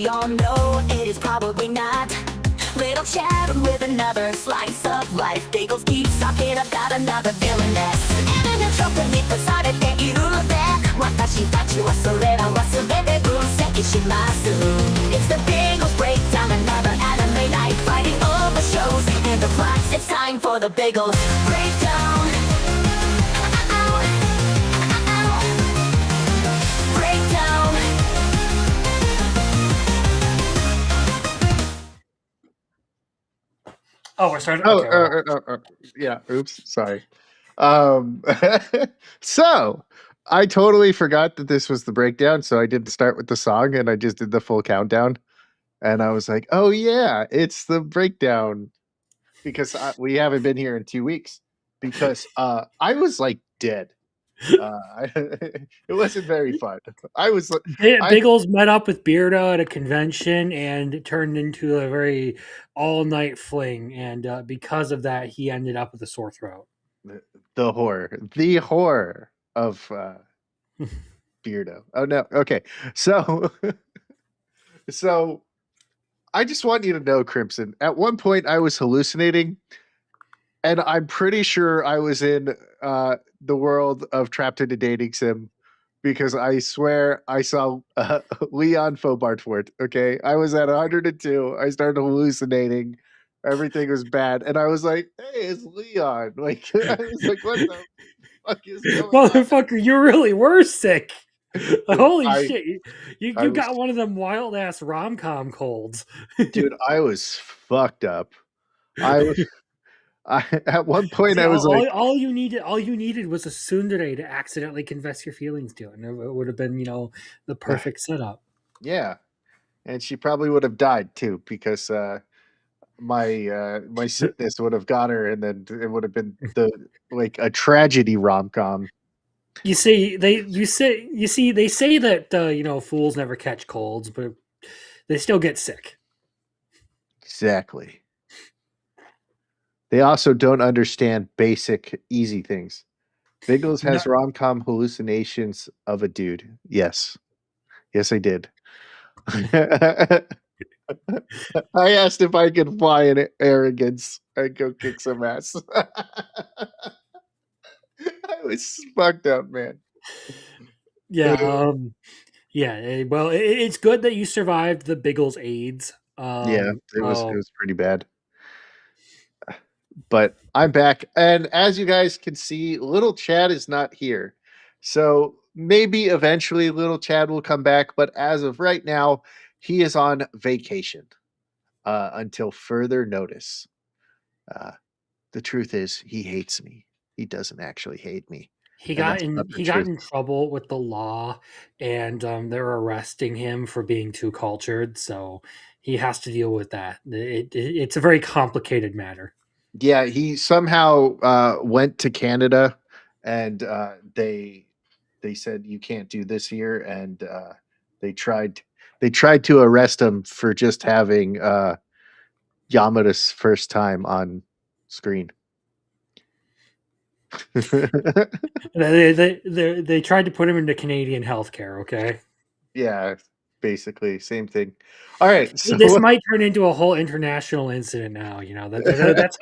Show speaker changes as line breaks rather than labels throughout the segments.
we all know it is probably not. Little chat with another slice of life. Biggles keeps talking about another villainess. And in troubleに刺されているので、私たちはそれらは全て分析します。It's the Biggles breakdown, another anime night, fighting all the shows and the plots. It's time for the Biggles breakdown. Breakdown.
Oh, we're starting.
Oh,
Okay,
yeah. Oops, sorry. So I totally forgot that this was the breakdown, so I didn't start with the song, and I just did the full countdown. And I was like, "Oh yeah, it's the breakdown," because we haven't been here in 2 weeks. Because I was like dead. It wasn't very fun. I was.
Biggles met up with Beardo at a convention, and it turned into a very all-night fling. And because of that, he ended up with a sore throat.
The horror of Beardo. Oh no. Okay. So so I just want you to know, Crimson, at one point I was hallucinating, and I'm pretty sure I was in the world of Trapped in a Dating Sim, because I swear I saw Leon Fobartfort. Okay. I was at 102. I started hallucinating. Everything was bad. And I was like, hey, it's Leon. Like, I was like, what the fuck is going on?
Motherfucker, you really were sick. Holy shit. You
was-
got one of them wild ass rom com colds.
Dude, I was fucked up. At one point
See,
I was like,
all you needed was a tsundere to accidentally confess your feelings to, and it would have been, the perfect setup.
yeah. And she probably would have died too, because my sickness would have got her, and then it would have been a tragedy rom-com.
You see, they say that fools never catch colds, but they still get sick.
Exactly. They also don't understand basic, easy things. Biggles has rom-com hallucinations of a dude. Yes, I did. I asked if I could fly in arrogance and go kick some ass. I was fucked up, man.
Yeah. Well, it's good that you survived the Biggles AIDS.
Yeah, it was pretty bad. But I'm back, and as you guys can see, little Chad is not here. So maybe eventually little Chad will come back, but as of right now, he is on vacation until further notice. The truth is, he hates me. He doesn't actually hate me.
He got in trouble with the law, and they're arresting him for being too cultured. So he has to deal with that. It's a very complicated matter.
Yeah, he somehow went to Canada, and they said you can't do this here, and they tried to arrest him for just having Yamada's first time on screen.
They tried to put him into Canadian healthcare. Okay.
Yeah, basically same thing. All right, so
this might turn into a whole international incident now. That's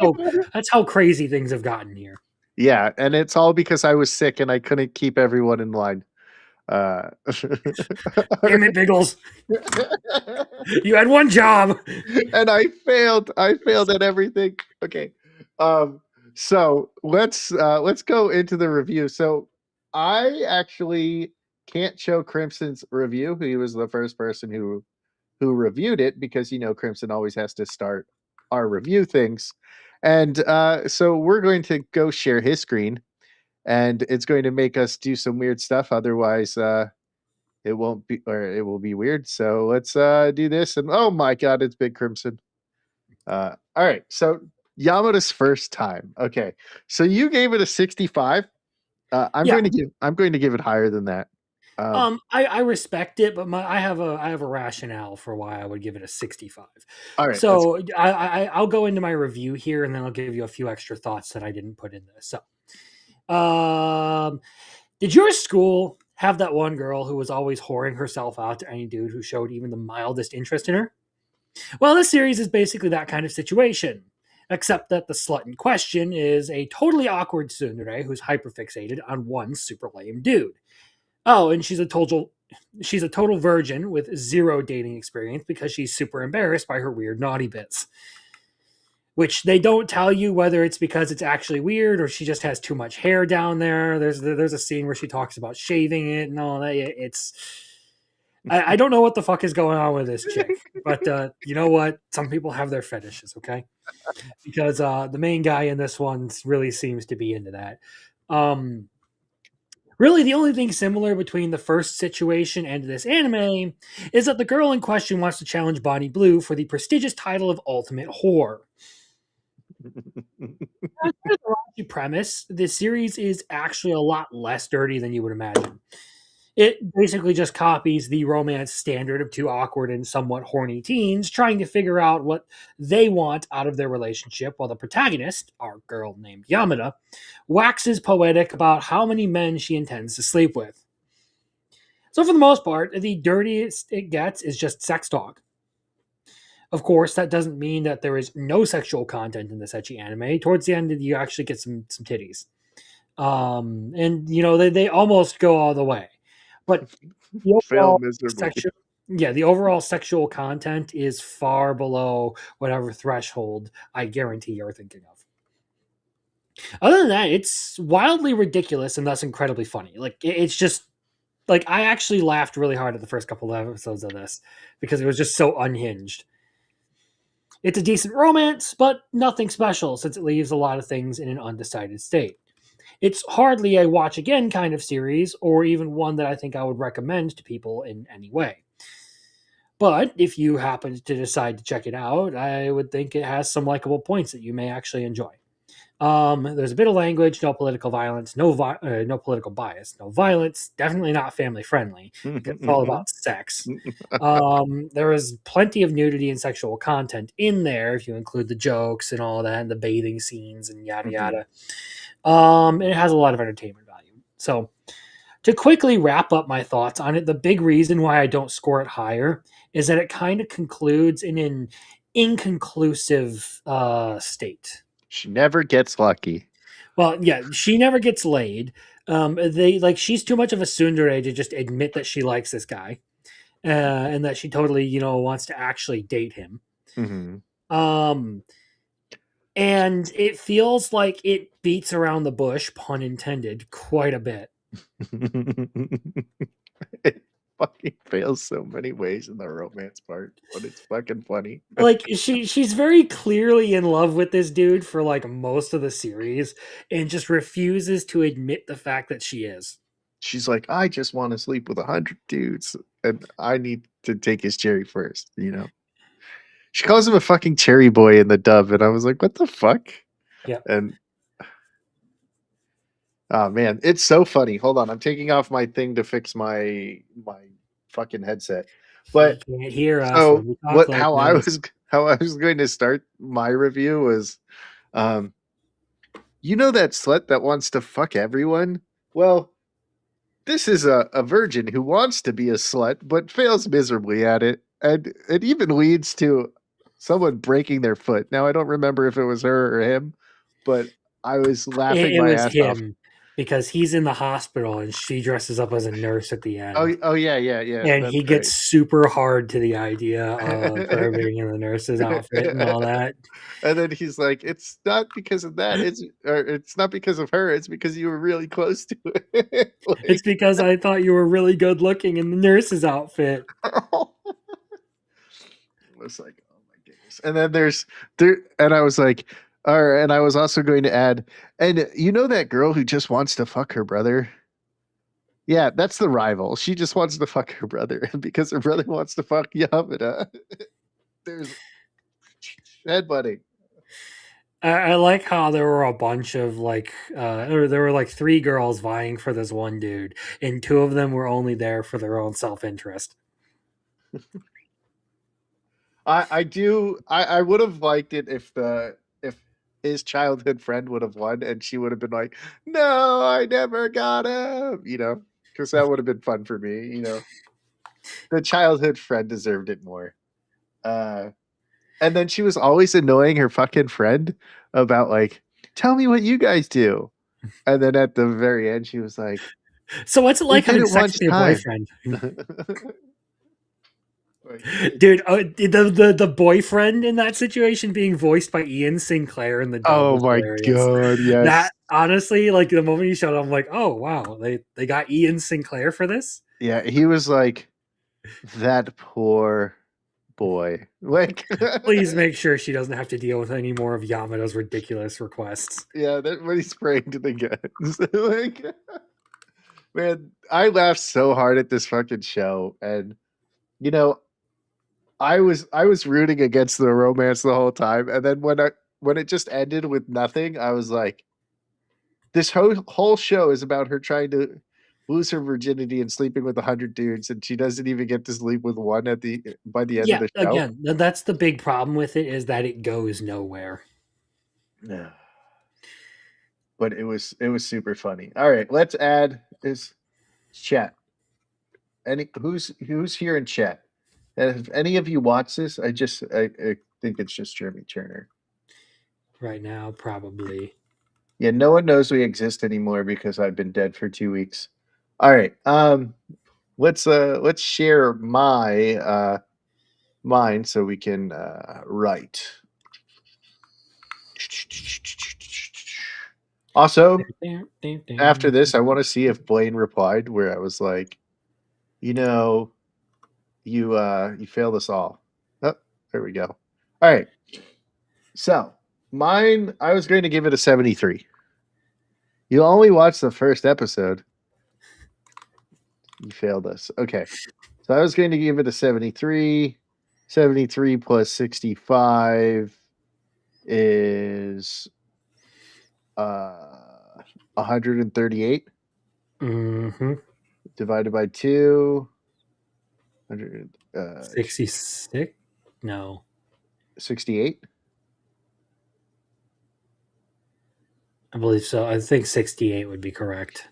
how crazy things have gotten here.
Yeah, and it's all because I was sick and I couldn't keep everyone in line.
Damn it, Biggles! You had one job,
and I failed. I failed at everything. Okay, so let's go into the review. So I actually can't show Crimson's review. He was the first person who reviewed it, because Crimson always has to start our review things. And so we're going to go share his screen, and it's going to make us do some weird stuff. Otherwise, it won't be, or it will be weird. So let's do this. And oh my God, it's Big Crimson. All right. So Yamada's first time. Okay. So you gave it a 65. I'm going to give it higher than that.
I respect it, but I have a rationale for why I would give it a 65.
All right.
So I'll go into my review here, and then I'll give you a few extra thoughts that I didn't put in this. So, did your school have that one girl who was always whoring herself out to any dude who showed even the mildest interest in her. Well, this series is basically that kind of situation, except that the slut in question is a totally awkward tsundere who's hyperfixated on one super lame dude. Oh, and she's a total virgin with zero dating experience because she's super embarrassed by her weird naughty bits. Which they don't tell you whether it's because it's actually weird or she just has too much hair down there. There's a scene where she talks about shaving it and all that. I don't know what the fuck is going on with this chick, but you know what? Some people have their fetishes, okay? Because the main guy in this one really seems to be into that. Really, the only thing similar between the first situation and this anime is that the girl in question wants to challenge Bonnie Blue for the prestigious title of Ultimate Whore. As for the raunchy premise, this series is actually a lot less dirty than you would imagine. It basically just copies the romance standard of two awkward and somewhat horny teens trying to figure out what they want out of their relationship, while the protagonist, our girl named Yamada, waxes poetic about how many men she intends to sleep with. So, for the most part, the dirtiest it gets is just sex talk. Of course, that doesn't mean that there is no sexual content in this ecchi anime. Towards the end, you actually get some titties. And they almost go all the way. But the
Fail
overall
miserably.
the overall sexual content is far below whatever threshold I guarantee you're thinking of. Other than that, it's wildly ridiculous and thus incredibly funny. Like it's just like I actually laughed really hard at the first couple of episodes of this because it was just so unhinged. It's a decent romance, but nothing special since it leaves a lot of things in an undecided state. It's hardly a watch again kind of series, or even one that I think I would recommend to people in any way. But if you happen to decide to check it out, I would think it has some likable points that you may actually enjoy. There's a bit of language, no political violence, no political bias, no violence. Definitely not family friendly because it's all about sex. There is plenty of nudity and sexual content in there if you include the jokes and all that, and the bathing scenes and yada yada. And it has a lot of entertainment value. So, to quickly wrap up my thoughts on it, the big reason why I don't score it higher is that it kind of concludes in an inconclusive state.
She never gets lucky.
Well, yeah, she never gets laid. She's too much of a tsundere to just admit that she likes this guy, and that she totally, wants to actually date him.
Mm-hmm.
And it feels like it beats around the bush, pun intended, quite a bit.
It fucking fails so many ways in the romance part, but it's fucking funny.
Like she's very clearly in love with this dude for like most of the series, and just refuses to admit the fact that she is.
She's like, I just want to sleep with 100 dudes, and I need to take his cherry first. She calls him a fucking cherry boy in the dub, and I was like, what the fuck?
Yeah.
And oh man, it's so funny. Hold on, I'm taking off my thing to fix my fucking headset. But
He can't hear us
so
when we talk like
how
this.
I was going to start my review was, that slut that wants to fuck everyone. Well, this is a virgin who wants to be a slut but fails miserably at it, and it even leads to someone breaking their foot. Now I don't remember if it was her or him, but I was laughing
It
my
was
ass off.
him because he's in the hospital and she dresses up as a nurse at the end.
Oh yeah.
And
That's
he gets super hard to the idea of her
right.
being in the nurse's outfit and all that.
And then he's like, "It's not because of that. It's not because of her. It's because you were really close to it."
It's because I thought you were really good looking in the nurse's outfit.
It was like, oh my goodness. And then and I was like, all right. And I was also going to add, and that girl who just wants to fuck her brother. Yeah, that's the rival. She just wants to fuck her brother, and because her brother wants to fuck Yamada, there's headbutting.
I like how there were a bunch of there were like three girls vying for this one dude, and two of them were only there for their own self interest.
I would have liked it if his childhood friend would have won, and she would have been like, "No, I never got him," because that would have been fun for me. The childhood friend deserved it more. Uh, and then she was always annoying her fucking friend about like, tell me what you guys do. And then at the very end, she was like,
So what's it
we
like
did
having
it
sex
one
with your
time.
boyfriend?
Like,
Dude, the boyfriend in that situation being voiced by Ian Sinclair in the dub
oh
was
my
hilarious.
god, yes.
That honestly, like the moment you showed it, I'm like, oh wow, they got Ian Sinclair for this.
Yeah, he was like that poor boy. Like
Please make sure she doesn't have to deal with any more of Yamada's ridiculous requests.
yeah, that when he's praying to the guns. Like man, I laughed so hard at this fucking show. And you know, I was rooting against the romance the whole time. And then when it just ended with nothing, I was like, this whole show is about her trying to lose her virginity and sleeping with 100 dudes, and she doesn't even get to sleep with one by the end of
Yeah,
the show.
again, that's the big problem with it is that it goes nowhere.
Yeah. But it was super funny. All right, let's add this chat. Who's here in chat? And if any of you watch this, I think it's just Jeremy Turner.
Right now, probably.
Yeah, no one knows we exist anymore because I've been dead for 2 weeks. All right, let's share my mine so we can write. Also, after this, I want to see if Blaine replied where I was like, you failed us all. Oh, there we go. All right. So mine, I was going to give it a 73. You only watched the first episode. You failed us. Okay. So I was going to give it a 73. 73 plus 65 is 138
Mm-hmm.
divided by 2.
66? No.
68.
I believe so. I think 68 would be correct.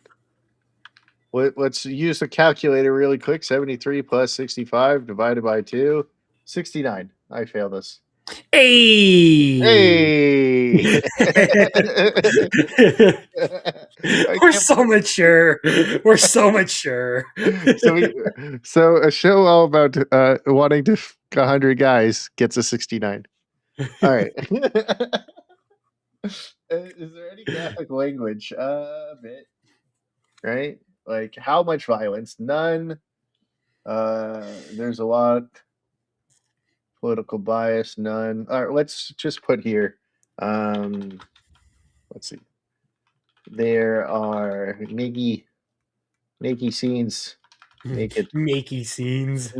Let's use the calculator really quick. 73 plus 65 divided by 2. 69. I failed this.
Hey!
Hey!
We're so mature. We're so mature.
So a show all about wanting to f 100 guys gets a 69. All right. Is there any graphic language? A bit. Right? Like how much violence? None. There's a lot. Political bias? None. All right, let's just put here. Let's see. There are naked scenes. Naked
scenes.
scenes.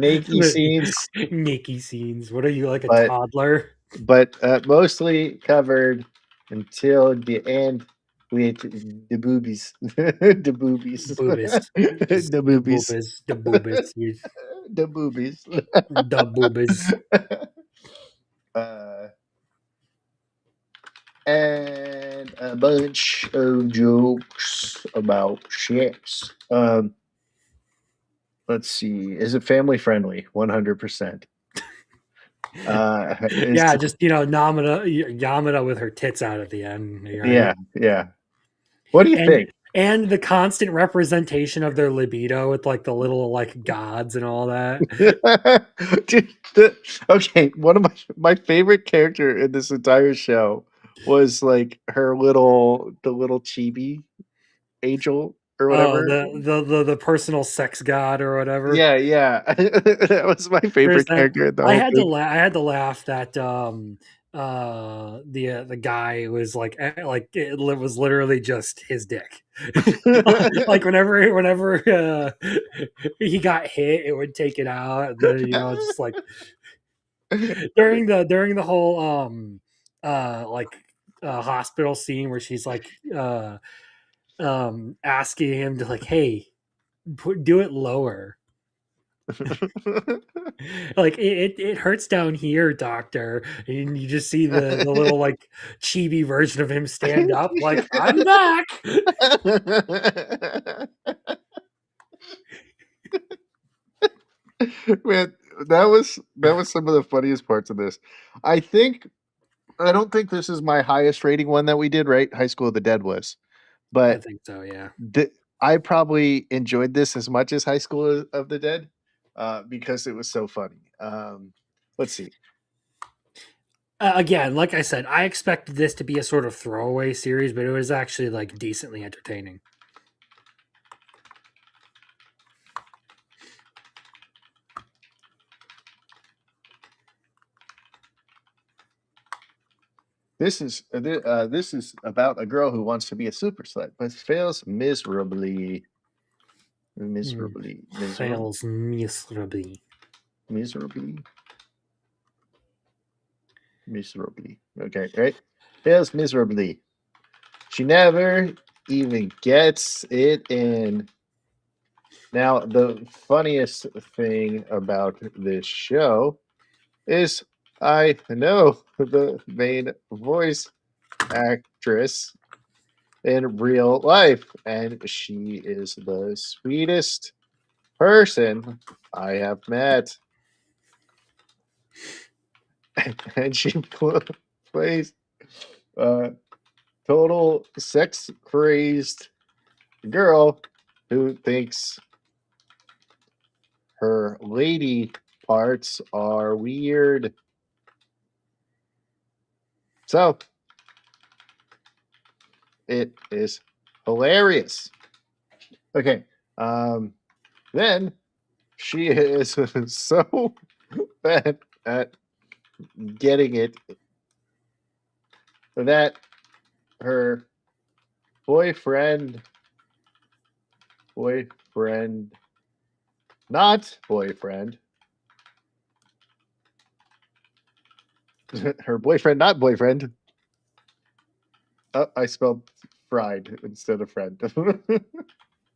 Naked scenes. What are you, like a
But-
toddler?
But mostly covered until the end with the boobies. The boobies.
Boobist.
The boobies.
The boobist.
The boobies.
The boobist.
And a bunch of jokes about ships. Let's see. Is it family friendly? 100%.
Yeah, just Yamada with her tits out at the end. Right?
Yeah. What do you think?
And the constant representation of their libido with like the little like gods and all that.
Dude, okay, one of my favorite character in this entire show was like the little chibi angel or whatever.
The personal sex god or whatever.
Yeah. That was my favorite character in the whole
I had
thing.
to laugh that the guy was like it was literally just his dick. Like whenever he got hit, it would take it out. And then, just like during the whole hospital scene where she's like asking him to like, hey, do it lower. Like it hurts down here, doctor, and you just see the little like chibi version of him stand up like, I'm back.
Man, that was some of the funniest parts of this. I don't think this is my highest rating one that we did, right? High School of the Dead was.
I
But
think so, yeah.
I probably enjoyed this as much as High School of the Dead because it was so funny. Let's see.
Again, like I said, I expected this to be a sort of throwaway series, but it was actually like decently entertaining.
This is about a girl who wants to be a super slut but fails miserably,
Fails miserably.
miserably, miserably. Okay, right? Fails miserably. She never even gets it in. Now, the funniest thing about this show is I know the main voice actress in real life, and she is the sweetest person I have met. And she plays a total sex crazed girl who thinks her lady parts are weird. So it is hilarious. Okay. Then she is so bad at getting it that her boyfriend, boyfriend, not boyfriend, her boyfriend, not boyfriend. Oh, I spelled fried instead of friend.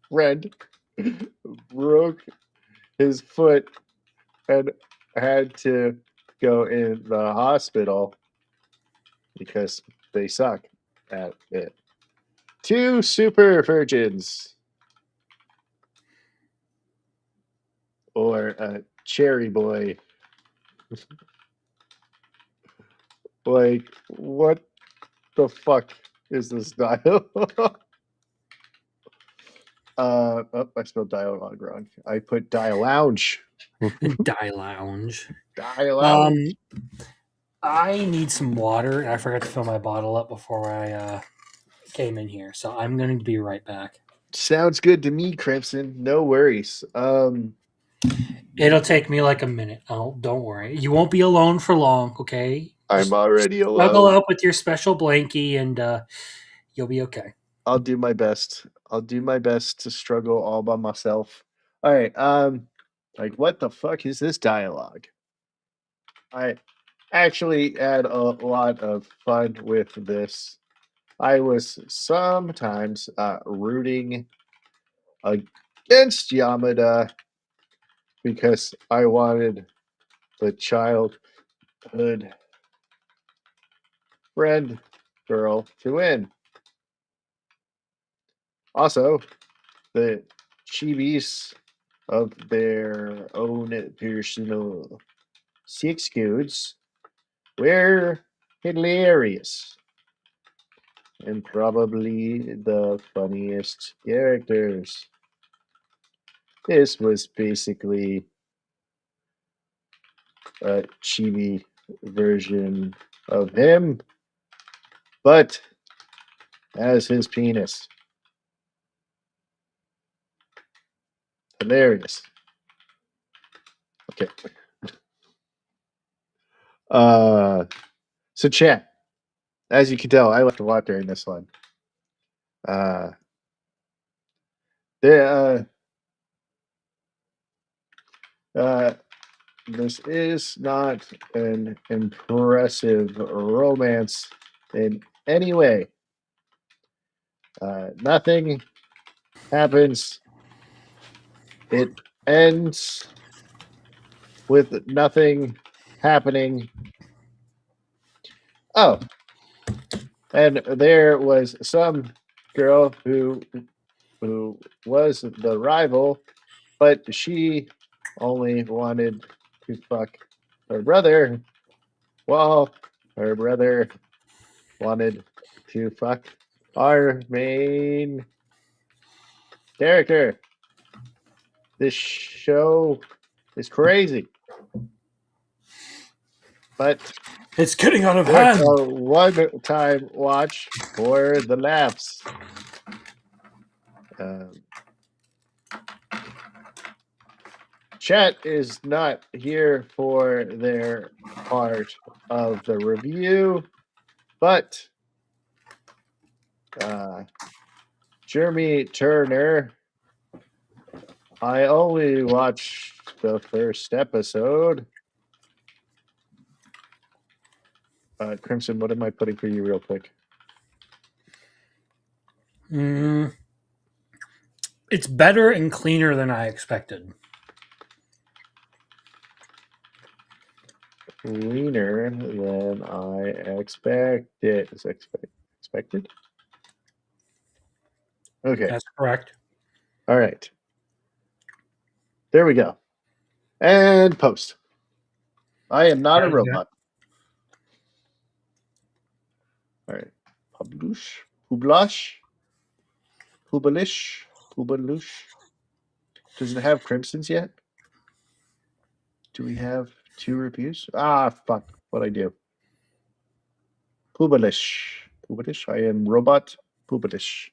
Friend broke his foot and had to go in the hospital because they suck at it. Two super virgins or a cherry boy. Like, what the fuck is this dialogue? Oh, I spelled dialogue wrong. I put lounge.
Die Lounge.
Lounge.
I need some water. I forgot to fill my bottle up before I came in here, so I'm going to be right back.
Sounds good to me, Crimson. No worries.
It'll take me like a minute. Oh, don't worry. You won't be alone for long, okay?
I'm already
Snuggle
alone.
up with your special blankie and you'll be okay.
I'll do my best. I'll do my best to struggle all by myself. All right. Like what the fuck is this dialogue? I actually had a lot of fun with this. I was sometimes rooting against Yamada because I wanted the childhood friend girl to win. Also, the chibis of their own personal six codes were hilarious and probably the funniest characters. This was basically a chibi version of him, but as his penis. Hilarious. Okay. Uh, so chat. As you can tell, I left a lot during this one. Uh, there, this is not an impressive romance in any way. Nothing happens. It ends with nothing happening. Oh, and there was some girl who was the rival, but she only wanted to fuck her brother. Well, her brother wanted to fuck our main character. This show is crazy. But
It's getting out of
worth
hand.
a one-time watch for the laughs. Um, Chat is not here for their part of the review, but Jeremy Turner, I only watched the first episode. Crimson, what am I putting for you real quick?
It's better and cleaner than I expected.
Cleaner than I expected. Is expected? Okay.
That's correct.
All right. There we go. And post. I am not a
Alright,
robot. All right. Publish. Publish. Publish. Publish. Does it have crimsons yet? Do we have 2 reviews? Ah, fuck. What I do? Publish. Publish. I am robot. Publish.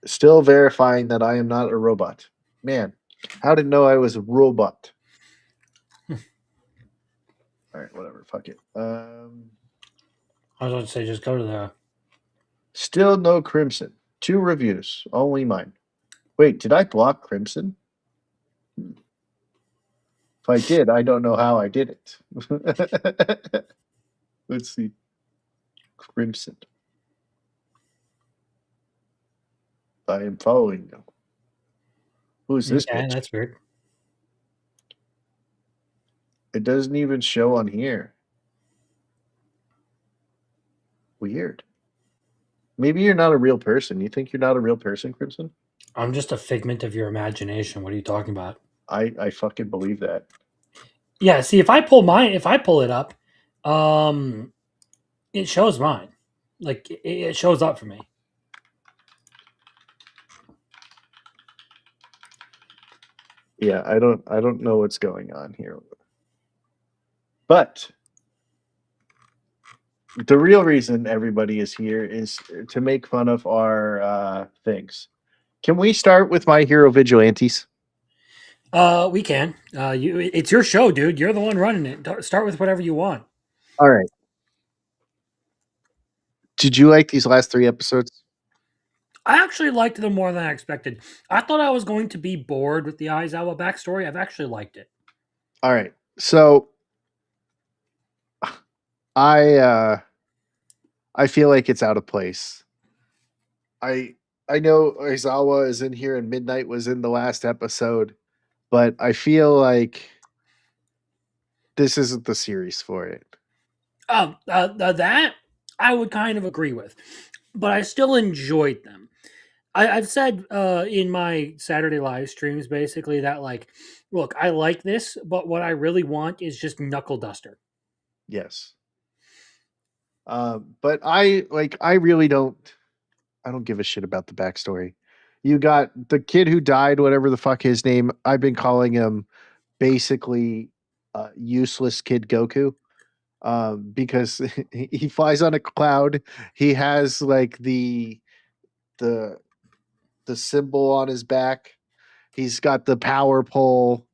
Still verifying that I am not a robot. Man, how did know I was a robot? All right, whatever. Fuck it.
I was going to say, just go to the.
Still no crimson. 2 reviews. Only mine. Wait, did I block crimson? If I did, I don't know how I did it. Let's see. Crimson. I am following you. Who's this
Yeah,
bitch?
that's weird.
It doesn't even show on here. Weird. Maybe you're not a real person. You think you're not a real person, Crimson?
I'm just a figment of your imagination. What are you talking about?
I fucking believe that.
Yeah, see, if I pull it up, it shows mine. Like it shows up for me.
Yeah, I don't know what's going on here. But the real reason everybody is here is to make fun of our things. Can we start with My Hero Vigilantes?
We can. It's your show, dude. You're the one running it. Start with whatever you want.
All right. Did you like these last 3 episodes?
I actually liked them more than I expected. I thought I was going to be bored with the Aizawa backstory. I've actually liked it.
All right. So I feel like it's out of place. I know Aizawa is in here and Midnight was in the last episode, but I feel like this isn't the series for it.
That I would kind of agree with, but I still enjoyed them. I've said in my Saturday live streams basically that, like, look, I like this, but what I really want is just Knuckle Duster.
Yes. But I really don't. I don't give a shit about the backstory. You got the kid who died, whatever the fuck his name. I've been calling him basically useless kid Goku. Because he flies on a cloud. He has like the symbol on his back. He's got the power pole.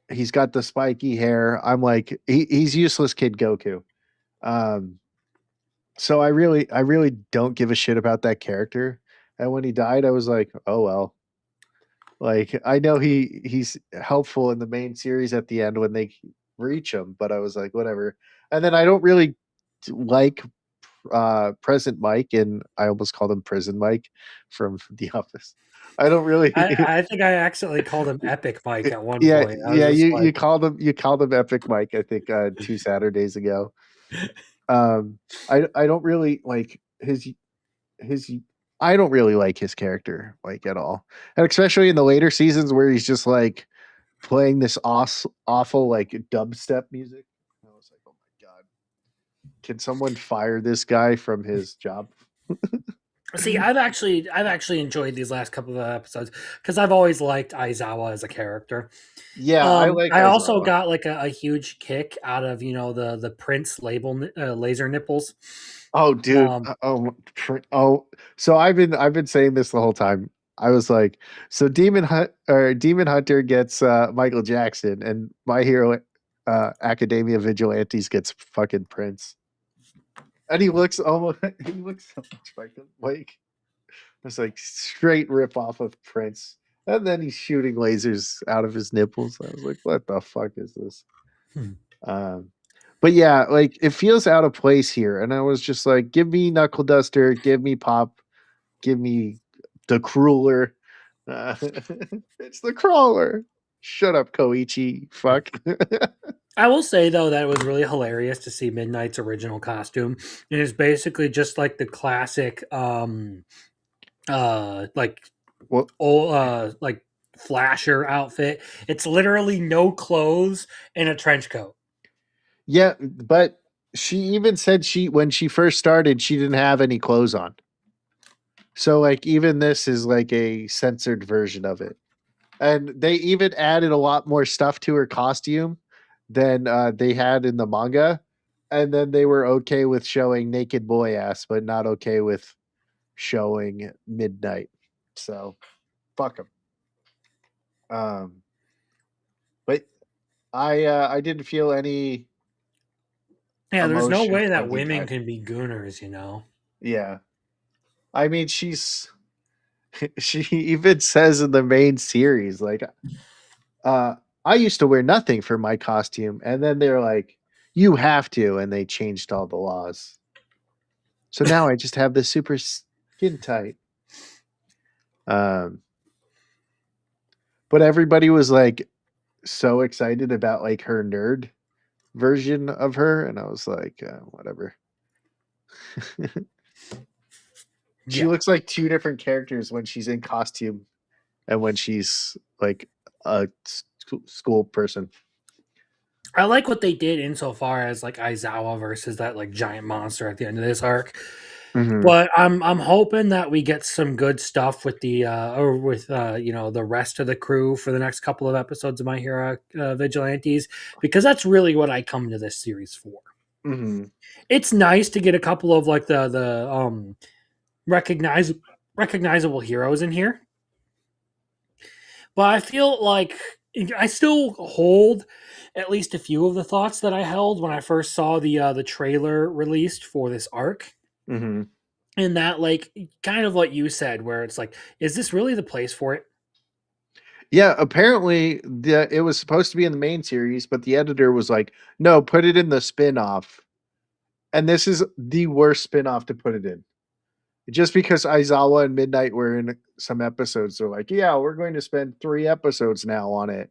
He's got the spiky hair. I'm like, he's useless kid Goku. So I really don't give a shit about that character. And when he died, I was like, oh well. Like I know he's helpful in the main series at the end when they reach him, but I was like, whatever. And then I don't really like Present Mike, and I almost called him Prison Mike from The Office. I don't really.
I think I accidentally called him Epic Mike at one
Yeah,
point.
yeah. You called him Epic Mike. I think 2 Saturdays ago. I don't really like his I don't really like his character like at all, and especially in the later seasons where he's just like playing this awful like dubstep music. I was like, oh my god, can someone fire this guy from his job?
See, I've actually enjoyed these last couple of episodes because I've always liked Aizawa as a character.
Yeah, I like
I also
Aizawa.
got like a huge kick out of the Prince laser nipples.
Oh, dude.
Um,
Oh. So I've been saying this the whole time. I was like, so Demon Hunter gets Michael Jackson, and My Hero Academia Vigilantes gets fucking Prince, and he looks almost he looks so much like it's like straight rip off of Prince, and then he's shooting lasers out of his nipples. I was like, what the fuck is this?
hmm.
Um, but yeah, like it feels out of place here, and I was just like, give me Knuckle Duster, give me Pop, give me the Crueler. It's the Crawler. Shut up, Koichi. Fuck.
I will say though that it was really hilarious to see Midnight's original costume. It is basically just like the classic, like
Well,
old, like flasher outfit. It's literally no clothes and a trench coat.
yeah, but she even said she when she first started, she didn't have any clothes on. So like even this is like a censored version of it. And they even added a lot more stuff to her costume than they had in the manga. And then they were okay with showing naked boy ass, but not okay with showing midnight. So fuck them. Um, but I didn't feel any
Yeah, there's no
emotion
way that
from the
women
guy.
can be gooners, you know.
Yeah, I mean she even says in the main series like uh, I used to wear nothing for my costume, and then they're like, "You have to," and they changed all the laws. So now I just have this super skin tight. Um, but everybody was like so excited about like her nerd version of her, and I was like, whatever. She
Yeah.
looks like two different characters when she's in costume and when she's like a school person.
I like what they did insofar as like Aizawa versus that like giant monster at the end of this arc.
Hmm.
But I'm hoping that we get some good stuff with the or with the rest of the crew for the next couple of episodes of My Hero Vigilantes, because that's really what I come to this series for.
Hmm.
It's nice to get a couple of like the recognize recognizable heroes in here, but I feel like I still hold at least a few of the thoughts that I held when I first saw the trailer released for this arc.
Hmm.
And that, like, kind of what you said, where it's like, is this really the place for it?
Yeah, apparently it was supposed to be in the main series, but the editor was like, "No, put it in the spin-off." And this is the worst spin-off to put it in. Just because Aizawa and Midnight were in some episodes, they're like, "Yeah, we're going to spend 3 episodes now on it."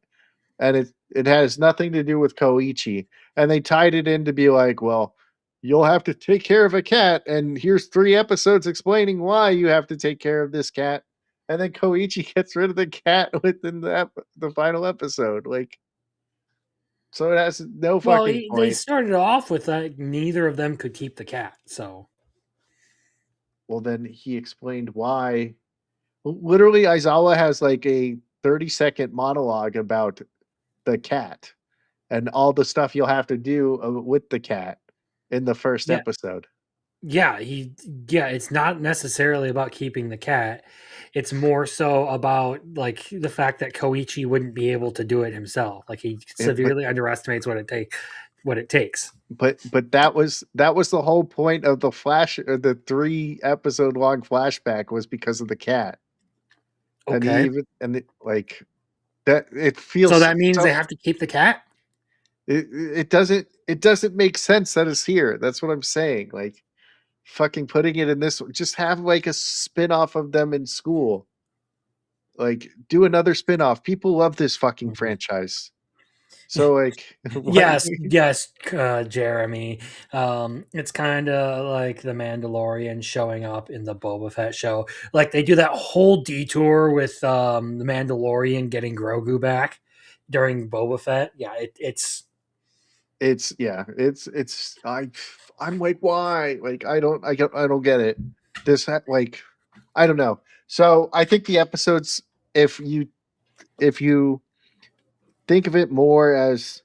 And it has nothing to do with Koichi. And they tied it in to be like, "Well, you'll have to take care of a cat, and here's 3 episodes explaining why you have to take care of this cat." And then Koichi gets rid of the cat within the final episode. Like, so it has no
Well,
fucking
they
point.
started off with like neither of them could keep the cat, so
Well, then he explained why. Literally, Aizawa has like a 30-second monologue about the cat and all the stuff you'll have to do with the cat in the first
yeah,
episode.
yeah, yeah. It's not necessarily about keeping the cat. It's more so about like the fact that Koichi wouldn't be able to do it himself. Like he
It, but
severely underestimates what it takes.
but that was the whole point of the flash or the 3 episode long flashback was because of the cat. And he
Okay,
even and like that it
so
feels
that means
so
they have to keep the cat.
it doesn't make sense that it's here. That's what I'm saying. Like fucking putting it in this just have like a spin-off of them in school. Like do another spin-off. People love this fucking
Mhm.
franchise. So like, what?
Yes, Jeremy. It's kind of like the Mandalorian showing up in the Boba Fett show. Like they do that whole detour with the Mandalorian getting Grogu back during Boba Fett. Yeah,
It's yeah, it's I'm like, why? Like I don't get it. Like I don't know. So I think the episodes, if you think of it more as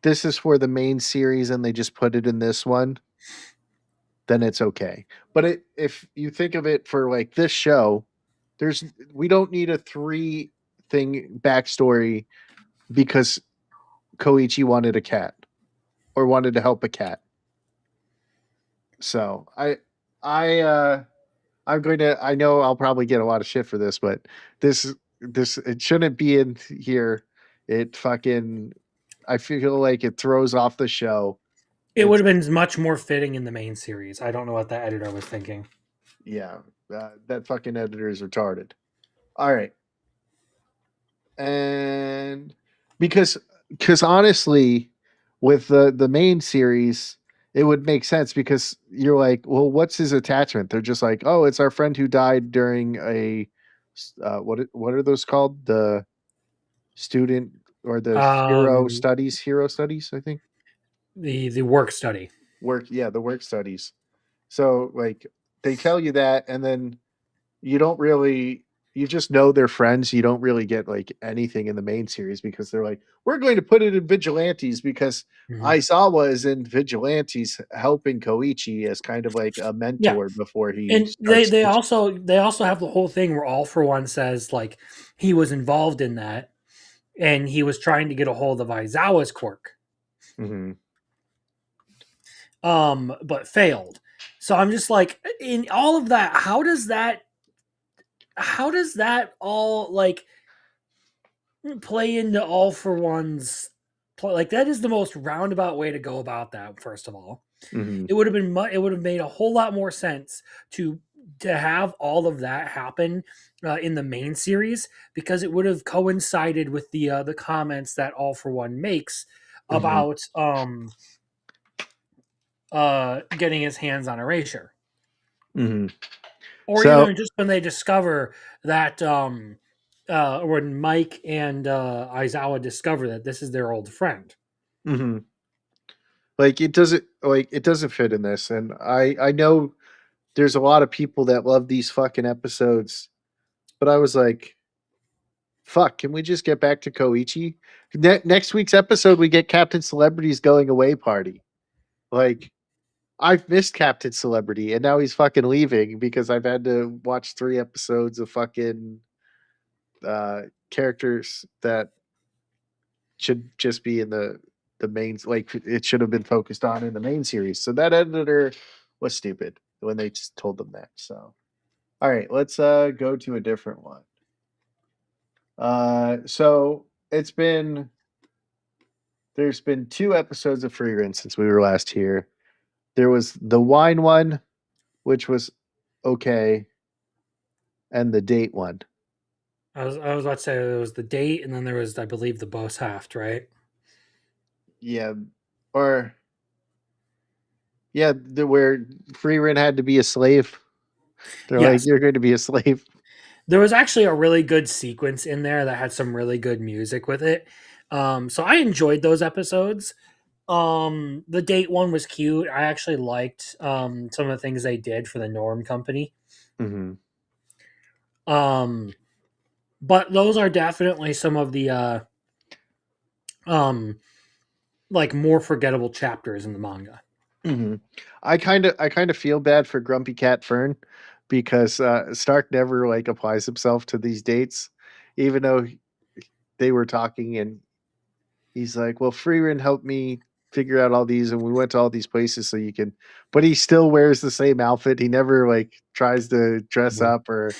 this is for the main series and they just put it in this one, then it's okay. But if you think of it for like this show, there's we don't need a three thing backstory because Koichi wanted a cat or wanted to help a cat. So I'm going to I know I'll probably get a lot of shit for this, but this it shouldn't be in here. It fucking I feel like it throws off the show.
it would
It's
have been much more fitting in the main series. I don't know what the editor was thinking.
yeah, that fucking editor is retarded. All right. And because honestly with the main series it would make sense because you're like, well, what's his attachment? They're just like, oh, it's our friend who died during what are those called, the student or the
Um,
hero studies, I think.
the work study.
Work, yeah, the work studies. So like they tell you that, and then you don't really you just know they're friends. You don't really get like anything in the main series because they're like, we're going to put it in Vigilantes because
Mhm.
Aizawa is in Vigilantes helping Koichi as kind of like a
Yeah,
mentor before he
and they
starts
they
teaching.
also they also have the whole thing where All for One says like he was involved in that and he was trying to get a hold of Aizawa's quirk,
Hmm.
but failed. So I'm just like, in all of that, how does that all like play into All for One's play? Like that is the most roundabout way to go about that. First of all,
Hmm.
it would have made a whole lot more sense to have all of that happen in the main series, because it would have coincided with the comments that All for One makes
Hmm.
about getting his hands on Erasure,
Hmm.
or
So,
even just when they discover that when Mike and Aizawa discover that this is their old friend.
mhm. Like it doesn't fit in this, and I know there's a lot of people that love these fucking episodes, but I was like, fuck, can we just get back to Koichi? Next week's episode, we get Captain Celebrity's going away party. Like, I've missed Captain Celebrity, and now he's fucking leaving because I've had to watch 3 episodes of fucking uh, characters that should just be in the main. Like, it should have been focused on in the main series. So that editor was stupid when they just told them that. So, all right, let's go to a different one. So there's been 2 episodes of Frieren since we were last here. There was the wine one, which was okay, and the date one.
I was about to say there was the date, and then there was, I believe, the Boss Haft, right?
Yeah, or yeah, where Frieren had to be a slave. They're like,
Yes,
you're going to be a slave.
there was actually a really good sequence in there that had some really good music with it. So I enjoyed those episodes. The date one was cute. I actually liked some of the things they did for the Norm Company.
Hmm.
Um, but those are definitely some of the um like more forgettable chapters in the manga.
Hmm. I kind of feel bad for Grumpy Cat Fern because Stark never like applies himself to these dates, even though they were talking and he's like, "Well, Frieren helped me figure out all these, and we went to all these places so you can." But he still wears the same outfit. He never like tries to dress
Mhm.
up or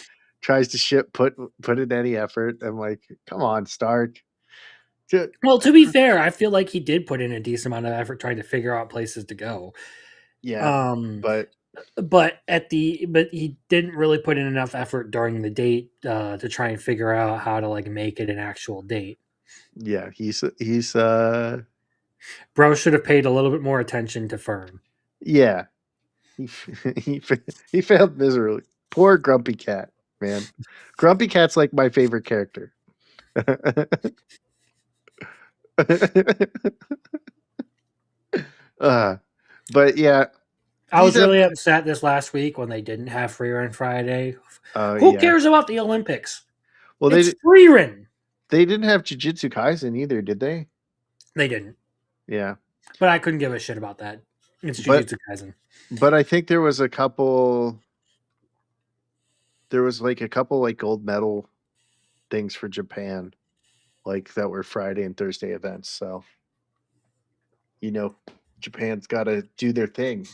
tries to put in any effort. I'm like, come on, Stark. Ju-
Well, to be fair, I feel like he did put in a decent amount of effort trying to figure out places to go.
Yeah,
Um,
but
but he didn't really put in enough effort during the date to try and figure out how to like make it an actual date.
Yeah, he's
Bro should have paid a little bit more attention to Fern.
yeah. He he failed miserably. Poor Grumpy Cat, man. Grumpy Cat's like my favorite character. uh, but yeah,
I
these
was
have
really upset this last week when they didn't have Frieren Friday. Who
yeah.
cares about the Olympics?
Well,
It's Frieren.
they didn't have Jujutsu Kaisen either, did they?
They didn't,
Yeah,
but I couldn't give a shit about that. It's
but
Jujutsu Kaisen.
I think there was a couple. There was like a couple like gold medal things for Japan, like that were Friday and Thursday events. So you know, Japan's got to do their thing.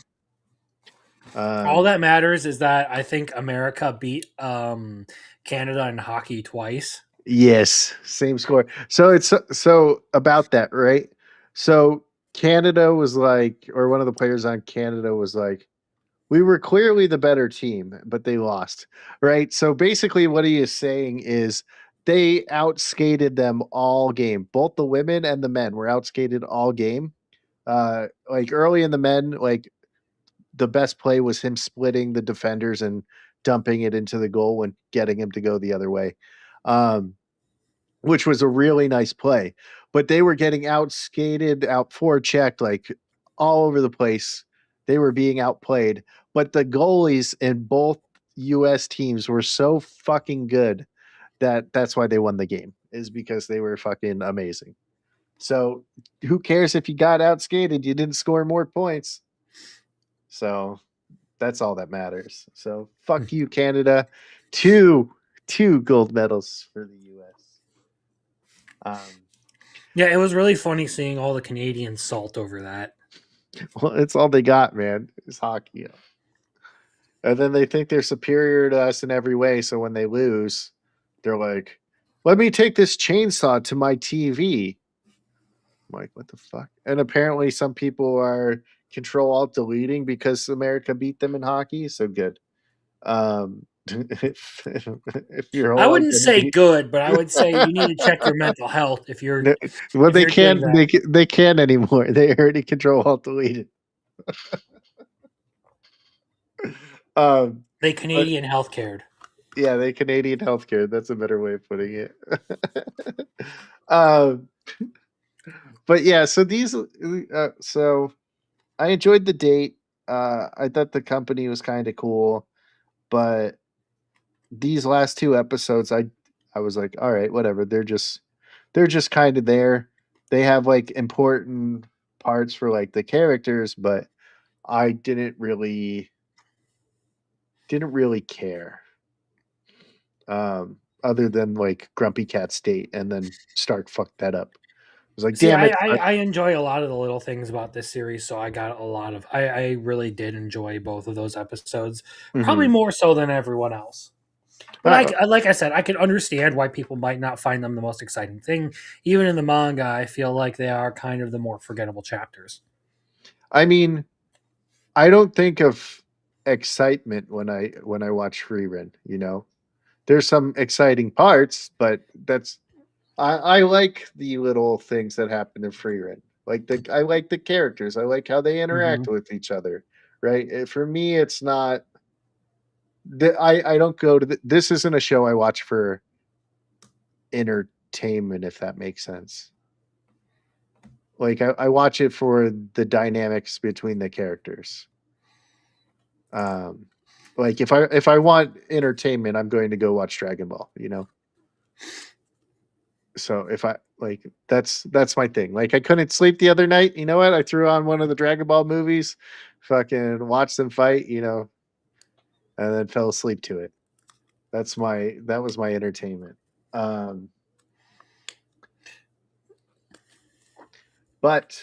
All that matters is that I think America beat Canada in hockey twice.
Yes, same score. So it's so about that, right? So Canada was like, or one of the players on Canada was like, we were clearly the better team, but they lost, right? So basically, what he is saying is they outskated them all game. Both the women and the men were outskated all game. Like early in the men, like the best play was him splitting the defenders and dumping it into the goal and getting him to go the other way. Um, which was a really nice play. But they were getting out skated, out forechecked, like all over the place. They were being outplayed. But the goalies in both US teams were so fucking good that that's why they won the game, is because they were fucking amazing. So who cares if you got outskated? You didn't score more points. So that's all that matters. So fuck you, Canada. Two gold medals for the US.
Yeah, it was really funny seeing all the Canadians salt over that.
Well, it's all they got, man. Is hockey. And then they think they're superior to us in every way. So when they lose, they're like, let me take this chainsaw to my TV. I'm like, what the fuck? And apparently some people are control alt deleting because America beat them in hockey. So good. If your
I
whole
wouldn't say
identity,
good, but I would say you need to check your mental health
well,
if
they
you're doing
can't.
that.
They can't anymore. They already control alt deleted. Um,
They
but
Canadian health cared.
yeah, they Canadian healthcare. That's a better way of putting it. um, but yeah, so so I enjoyed the date. I thought the company was kind of cool, but these last two episodes, I was like, all right, whatever. They're just kind of there. They have like important parts for like the characters, but I didn't really care. Other than like Grumpy Cat State, and then Stark fucked that up. I was like,
See,
damn
I,
it,
I
Stark.
I enjoy a lot of the little things about this series, so I got a lot of. I really did enjoy both of those episodes, probably
Mhm.
more so than everyone else. But
Uh,
like I said, I can understand why people might not find them the most exciting thing. Even in the manga, I feel like they are kind of the more forgettable chapters.
I mean, I don't think of excitement when I watch Frieren. There's some exciting parts, but I like the little things that happen in Frieren. I like the characters. I like how they
Mm-hmm.
interact with each other. Right? For me, it's not. I don't go to this. Isn't a show I watch for entertainment, if that makes sense. Like I watch it for the dynamics between the characters. Um, like if I want entertainment, I'm going to go watch Dragon Ball. So if I like that's my thing. Like I couldn't sleep the other night. You know what? I threw on one of the Dragon Ball movies, fucking watched them fight. And then fell asleep to it. That was my entertainment. Um, but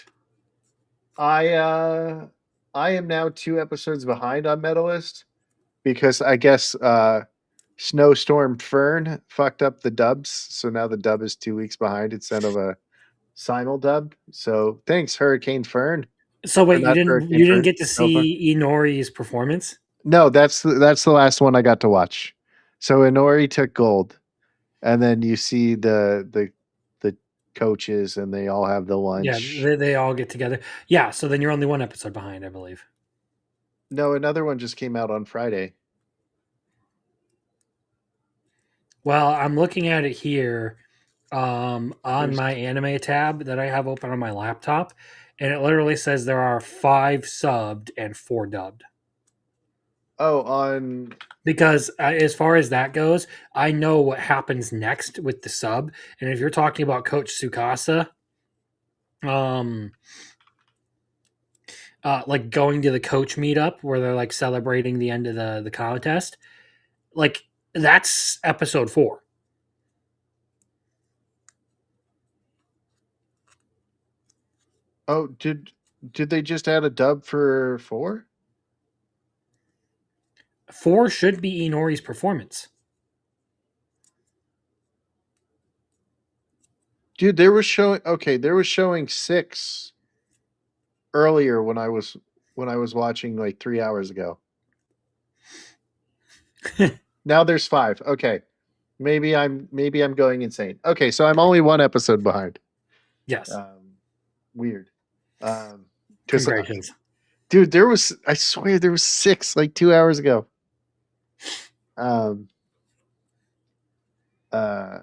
I I am now 2 episodes behind on Medalist because I guess Snowstorm Fern fucked up the dubs, so now the dub is 2 weeks behind instead of a simul dub. So thanks, Hurricane Fern,
So
or
wait, you
not
didn't
Hurricane
you didn't
Fern,
get to
Snow Fern.
see Inori's performance?
No, that's the last one I got to watch. So Inori took gold, and then you see the coaches and they all have the
Yeah,
lunch.
they all get together. Yeah, so then you're only one episode behind, I believe.
No, another one just came out on Friday.
Well, I'm looking at it here on
There's
my anime tab that I have open on my laptop, and it literally says there are 5 subbed and 4 dubbed.
on
Because as far as that goes, I know what happens next with the sub, and if you're talking about Coach Tsukasa, um, like going to the coach meetup where they're like celebrating the end of the contest, like that's episode 4.
oh did they just add a dub for 4?
4 should be Inori's performance.
Dude, there was showing 6 earlier when I was watching like 3 hours ago. Now there's 5. Okay. Maybe I'm going insane. Okay, so I'm only 1 episode behind.
Yes.
Weird. 'Cause,
Congratulations.
dude, I swear there was 6 like 2 hours ago. Um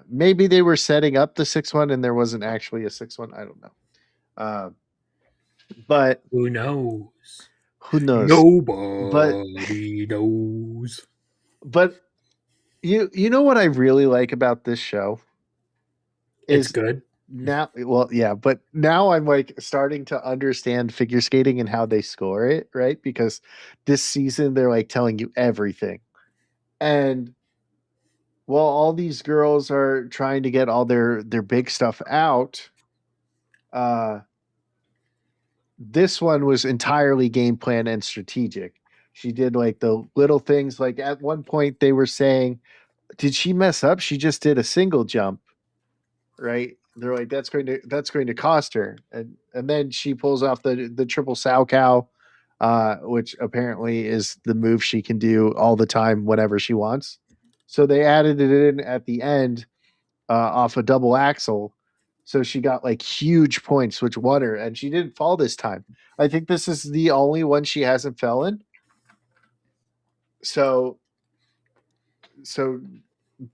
maybe they were setting up the 6th one and there wasn't actually a 6th one. I don't know. But
Who knows?
who knows? But
Nobody knows.
but you know what I really like about this show
It's
is
good.
now, well, yeah, but now I'm like starting to understand figure skating and how they score it, right? Because this season they're like telling you everything. And while all these girls are trying to get all their big stuff out, uh this one was entirely game plan and strategic. She did like the little things, like at one point they were saying, did she mess up? She just did a single jump, right? They're like, that's going to cost her. And then she pulls off the triple sow cow, which apparently is the move she can do all the time whenever she wants. So they added it in at the end, off a double axle. So she got like huge points, which won her, and she didn't fall this time. I think this is the only one she hasn't fell in. So, so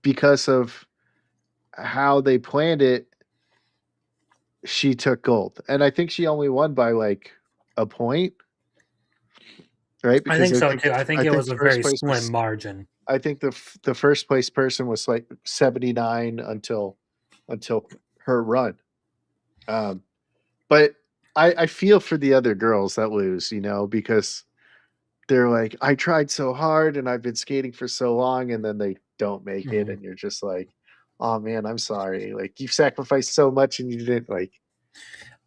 because of how they planned it, she took gold, and I think she only won by like a point, right?
I
Because
think so too. I think
I
it
think
was a
first
very
place
slim
was
margin.
I think the first place person was like 79 until her run. Um, but I feel for the other girls that lose, because they're like, I tried so hard and I've been skating for so long, and then they don't make it,
Mhm.
and you're just like, oh man, I'm sorry. Like you've sacrificed so much and you didn't like.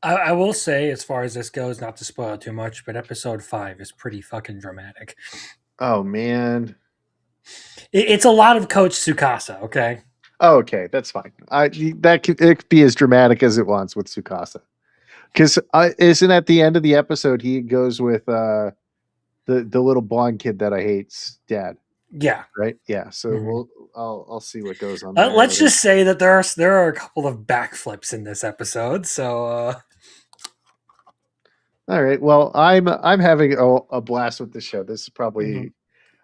I will say, as far as this goes, not to spoil too much, but episode 5 is pretty fucking dramatic.
Oh man.
It's a lot of Coach Tsukasa, okay?
Oh, okay, that's fine. It could be as dramatic as it wants with Tsukasa, because isn't at the end of the episode he goes with the little blonde kid that I hate's dad,
Yeah.
right? Yeah. So
Mhm.
I'll see what goes on there.
Let's just say that there are a couple of backflips in this episode, so
All right. Well, I'm having a blast with the show. This is
mhm.
probably
it's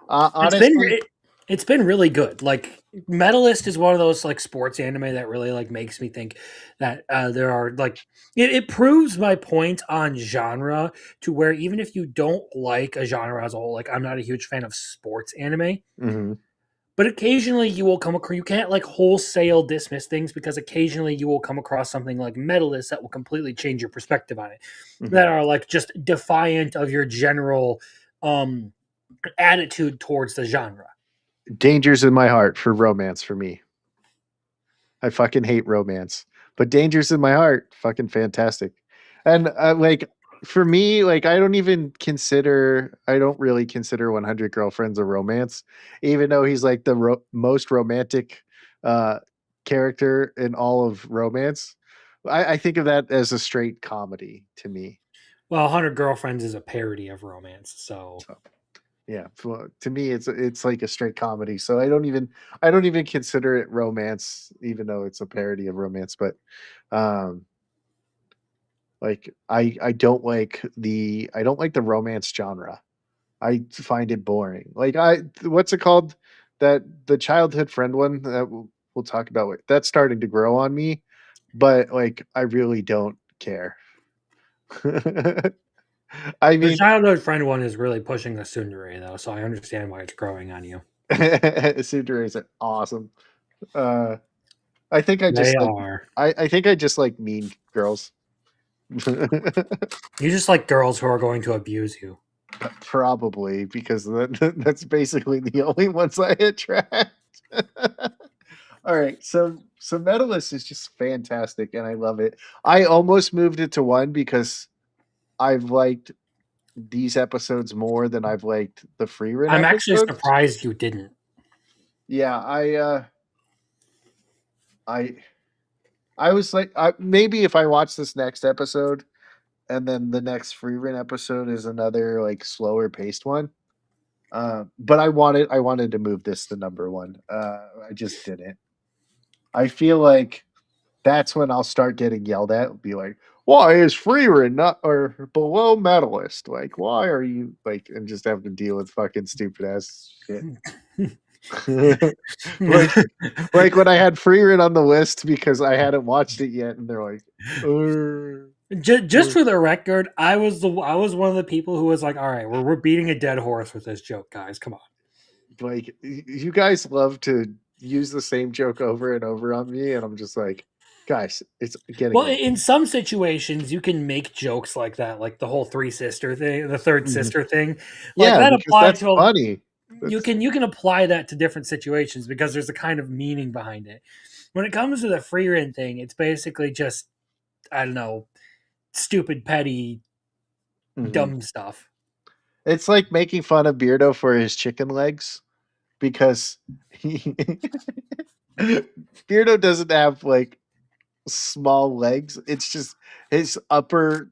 been
honestly.
it's been really good. Like Medalist is one of those like sports anime that really like makes me think that there are like it proves my point on genre, to where even if you don't like a genre as a whole, like I'm not a huge fan of sports anime,
Mhm,
but occasionally you will come across, you can't like wholesale dismiss things, because occasionally you will come across something like Medalist that will completely change your perspective on it,
mhm.
that are like just defiant of your general um attitude towards the genre.
Dangers in my heart for romance for me. I fucking hate romance, but Dangers in my heart, fucking fantastic. And like for me, like I don't really consider 100 Girlfriends a romance, even though he's like the most romantic uh, character in all of romance. I think of that as a straight comedy to me.
Well, 100 Girlfriends is a parody of romance, so
So. Yeah, to me, it's like a straight comedy. So I don't even consider it romance, even though it's a parody of romance. But um, like I don't like the romance genre. I find it boring. Like what's it called? That the childhood friend one that we'll talk about. That's starting to grow on me, but like I really don't care. I
The
mean,
childhood friend one is really pushing the tsundere though, so I understand why it's growing on you.
Sundays are awesome. Uh, I think I
They
just like
are.
I think I just like mean girls.
You just like girls who are going to abuse you.
Probably because that's basically the only ones I attract. All right, so Medalist is just fantastic, and I love it. I almost moved it to one because I've liked these episodes more than I've liked the Frieren
I'm actually
episodes.
surprised you didn't.
Yeah, I I was like, maybe if I watch this next episode, and then the next Frieren episode is another like slower paced one. But I wanted to move this to number one. I just didn't. I feel like that's when I'll start getting yelled at. Be like, why is Freeman not or below medalist? Like, why are you like, and just have to deal with fucking stupid ass shit. like, like when I had Freeman on the list because I hadn't watched it yet, and they're like,
Just for the record, I was one of the people who was like, "All right, we're beating a dead horse with this joke, guys. Come on."
like you guys love to use the same joke over and over on me, and I'm just like, guys, it's getting
Well,
old.
in some situations, you can make jokes like that, like the whole three sister thing, the third
Mhm.
sister thing, like
Yeah,
that
because
applied
that's
to a,
funny.
you
That's
can apply that to different situations because there's a kind of meaning behind it. When it comes to the Frieren thing, it's basically just I don't know, stupid, petty,
mhm.
dumb stuff.
It's like making fun of Beardo for his chicken legs because he Beardo doesn't have like small legs. It's just his upper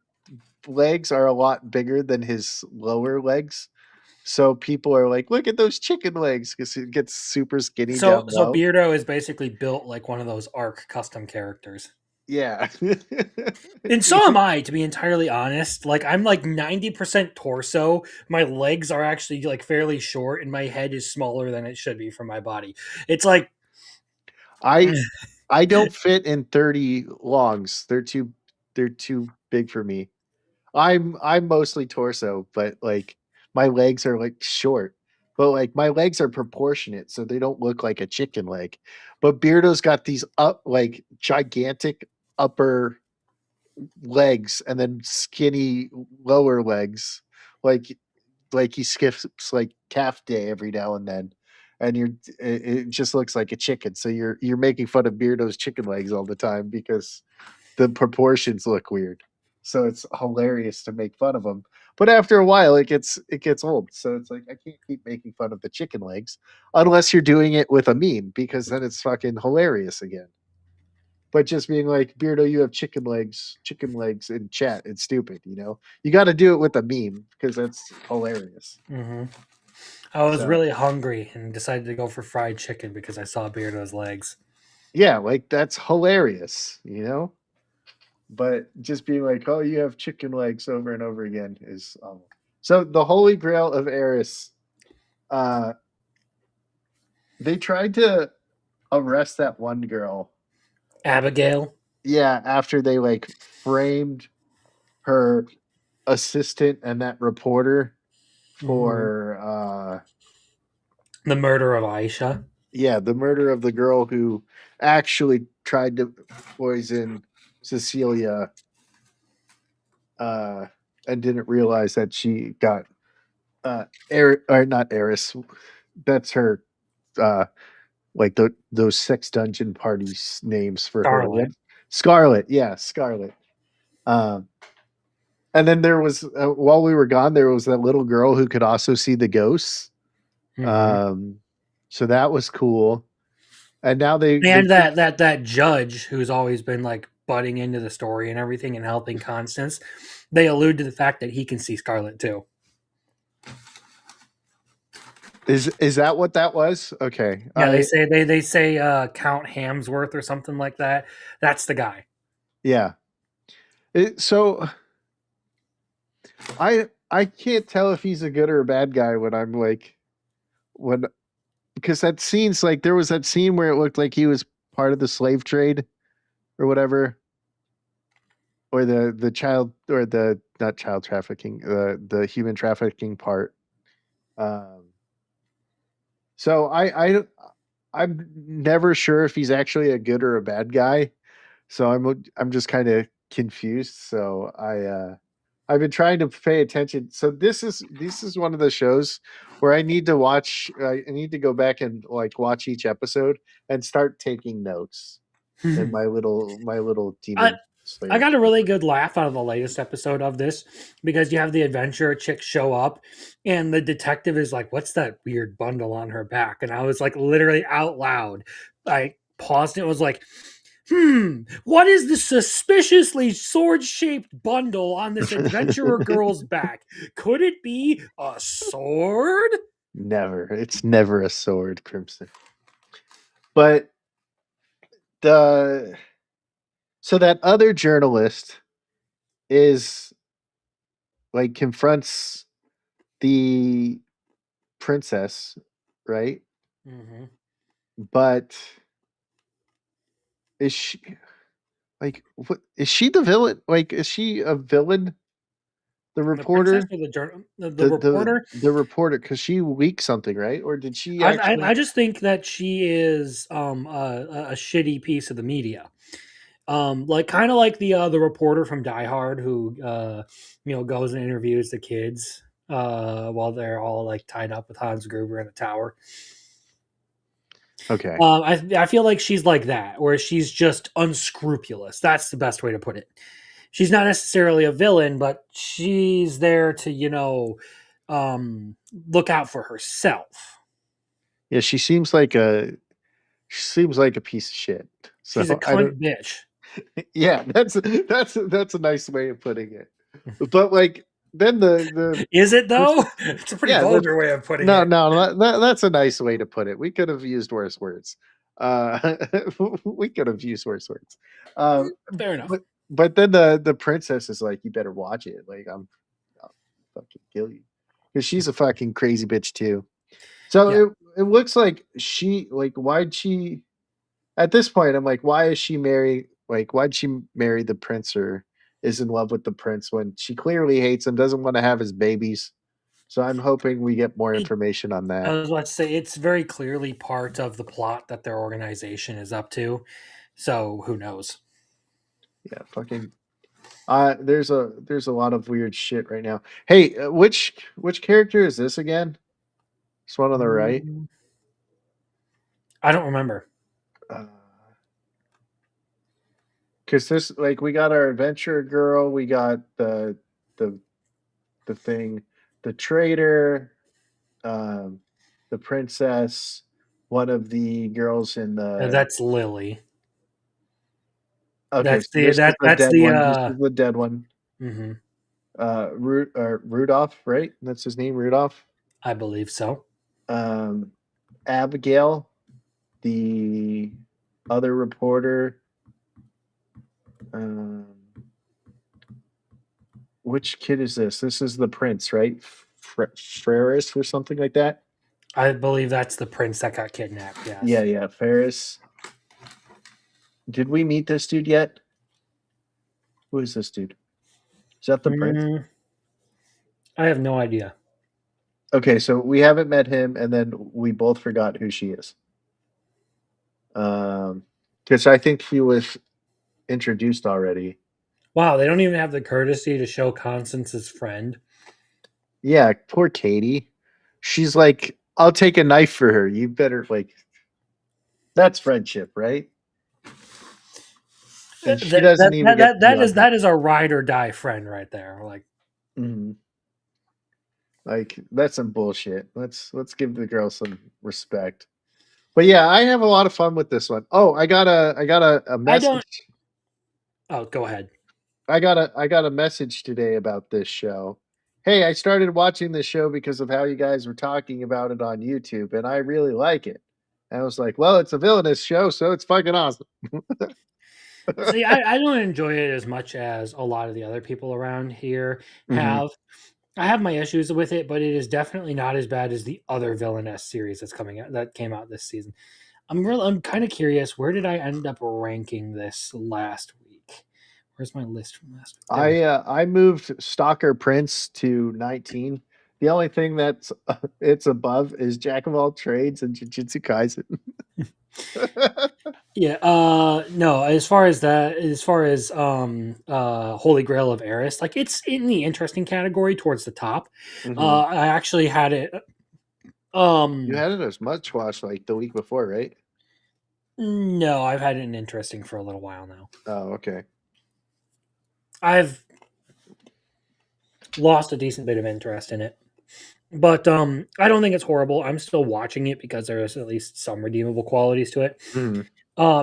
legs are a lot bigger than his lower legs. So people are like, look at those chicken legs because he gets super skinny
So
down
so
low.
Beardo is basically built like one of those Arc custom characters.
Yeah.
And so am I, to be entirely honest. Like I'm like 90% torso. My legs are actually like fairly short and my head is smaller than it should be for my body. It's like
I I don't fit in 30 longs. They're too big for me. I'm mostly torso, but like my legs are like short. But like my legs are proportionate, so they don't look like a chicken leg. But Beardo's got these up like gigantic upper legs and then skinny lower legs. Like he skips like calf day every now and then. And it just looks like a chicken. So you're making fun of Beardo's chicken legs all the time because the proportions look weird. So it's hilarious to make fun of them. But after a while, it gets old. So it's like I can't keep making fun of the chicken legs unless you're doing it with a meme because then it's fucking hilarious again. But just being like Beardo, you have chicken legs in chat. It's stupid. You got to do it with a meme because that's hilarious.
mhm. I was
So
really hungry and decided to go for fried chicken because I saw Beardo's legs.
yeah, like that's hilarious. But just being like, "Oh, you have chicken legs" over and over again is so the Holy Grail of Eris. Uh, they tried to arrest that one girl.
Abigail.
Yeah, after they like framed her assistant and that reporter
Mhm.
for
The murder of Aisha.
yeah, the murder of the girl who actually tried to poison Cecilia uh and didn't realize that she got or not Eris. That's her uh like those sex dungeon parties names for her. What?
Scarlet.
Scarlet, yeah, Scarlet. Um and then there was while we were gone, there was that little girl who could also see the ghosts.
Mhm.
Um so that was cool. And now they
And that judge who's always been like butting into the story and everything and helping Constance, they allude to the fact that he can see Scarlet too.
Is that what that was? Okay.
Yeah, they say Count Hamsworth or something like that. That's the guy.
Yeah. So I can't tell if he's a good or a bad guy when I'm like when because that scene's like there was that scene where it looked like he was part of the slave trade or whatever, or the child or the not child trafficking, the human trafficking part. Um, so I'm never sure if he's actually a good or a bad guy. So I'm just kind of confused. So I've been trying to pay attention. So this is one of the shows where I need to watch. I need to go back and like watch each episode and start taking notes in my little
I
demon
I
slayer.
got a really good laugh out of the latest episode of this because you have the adventure chick show up and the detective is like, "What's that weird bundle on her back?" And I was like, literally out loud, I paused and it was like, what is this suspiciously sword shaped bundle on this adventurer girl's back? Could it be a sword?
Never. It's never a sword, Crimson. But the so that other journalist is like confronts the princess, right?
Mm-hmm.
But is she like what is she the villain? Like is she a villain? The
The princess
reporter?
or the reporter?
The reporter because she leaked something, right? Or did she
I
actually
just think that she is a shitty piece of the media. Like kind of like the reporter from Die Hard who goes and interviews the kids while they're all like tied up with Hans Gruber in a tower.
Okay.
I feel like she's like that, where she's just unscrupulous. That's the best way to put it. She's not necessarily a villain, but she's there to um, look out for herself.
Yeah, she seems like a piece of shit.
She's a
So I don't.
cunt bitch.
Yeah, that's a nice way of putting it. But like then the
Is it
person,
though? It's a pretty
yeah, that's
vulgar way of putting
no
it.
no that's a nice way to put it. We could have used worse words. Uh, we could have used worse words. Um,
Fair enough.
but then the princess is like, you better watch it. Like I'll fucking kill you because she's a fucking crazy bitch too. So
Yeah.
it looks like she like why'd she at this point, I'm like, why is she marry? Like, why'd she marry the prince or is in love with the prince when she clearly hates him, doesn't want to have his babies? So I'm hoping we get more
It,
information on
I
that.
was about to say it's very clearly part of the plot that their organization is up to. So who knows?
Yeah, fucking. There's a lot of weird shit right now. Hey, which character is this again? This one on the right.
Mm, I don't remember.
Because this like we got our adventure girl, we got the the thing, the traitor, um, the princess, one of the girls in the.
That's Lily.
Okay,
That's
so
the
this is
that
the
that's
dead
the
one. This is the dead one.
mhm,
Rudolph, right? That's his name, Rudolph.
I believe so.
Um, Abigail, the other reporter. Um, which kid is this? This is the prince, right? Ferris or something like that.
I believe that's the prince that got kidnapped.
Yeah,
Yes.
yeah, Ferris. Did we meet this dude yet? Who is this dude? Is that the prince?
Mm, I have no idea.
Okay, so we haven't met him, and then we both forgot who she is. Because I think he was introduced already.
Wow, they don't even have the courtesy to show Constance's friend.
Yeah, poor Katie. She's like, I'll take a knife for her. You better like that's friendship, right? And she doesn't even get to be on her.
That is a ride or die friend right there. Like,
Mhm. Like that's some bullshit. Let's give the girl some respect. But yeah, I have a lot of fun with this one. Oh, I got a
I don't.
message.
Oh, go ahead.
I got a message today about this show. hey, I started watching this show because of how you guys were talking about it on YouTube, and I really like it. And I was like, well, it's a villainous show, so it's fucking awesome.
See, I don't enjoy it as much as a lot of the other people around here
Mhm.
have. I have my issues with it, but it is definitely not as bad as the other villainess series that came out this season. I'm kind of curious, where did I end up ranking this last week? Where's my list from last week? There we go.
I moved Stalker Prince to 19. The only thing that's it's above is Jack of all trades and Jujutsu Kaisen.
Yeah, no, as far as that, as far as Holy Grail of Eris, like it's in the interesting category towards the top.
Mhm.
I actually had it
You
um
had it as much watch like the week before, right?
no, I've had it in interesting for a little while now.
Oh, okay.
I've lost a decent bit of interest in it. But I don't think it's horrible. I'm still watching it because there's at least some redeemable qualities to it.
Mhm.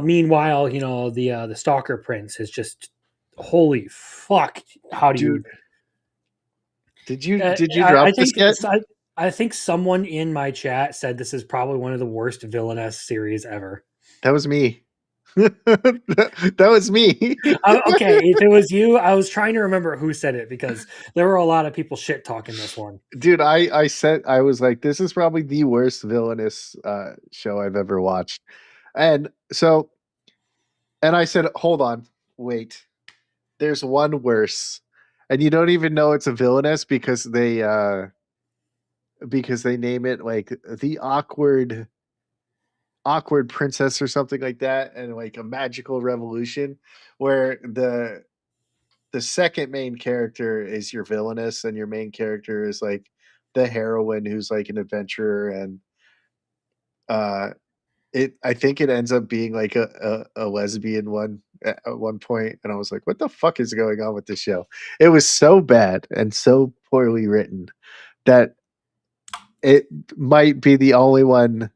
Meanwhile, the Stalker Prince is just holy fuck. How do you?
Dude, did you
I
drop this
think
yet?
I think someone in my chat said this is probably one of the worst villainous series ever.
That was me. That was me.
Okay, if it was you, I was trying to remember who said it because there were a lot of people shit talking this one.
Dude, I said I was like, this is probably the worst villainous show I've ever watched. And so and I said, hold on, wait. There's one worse. And you don't even know it's a villainess because they name it like the awkward princess or something like that, and like a magical revolution where the second main character is your villainess and your main character is like the heroine who's like an adventurer and uh it I think it ends up being like a lesbian one at one point, and I was like, what the fuck is going on with this show? It was so bad and so poorly written that it might be the only one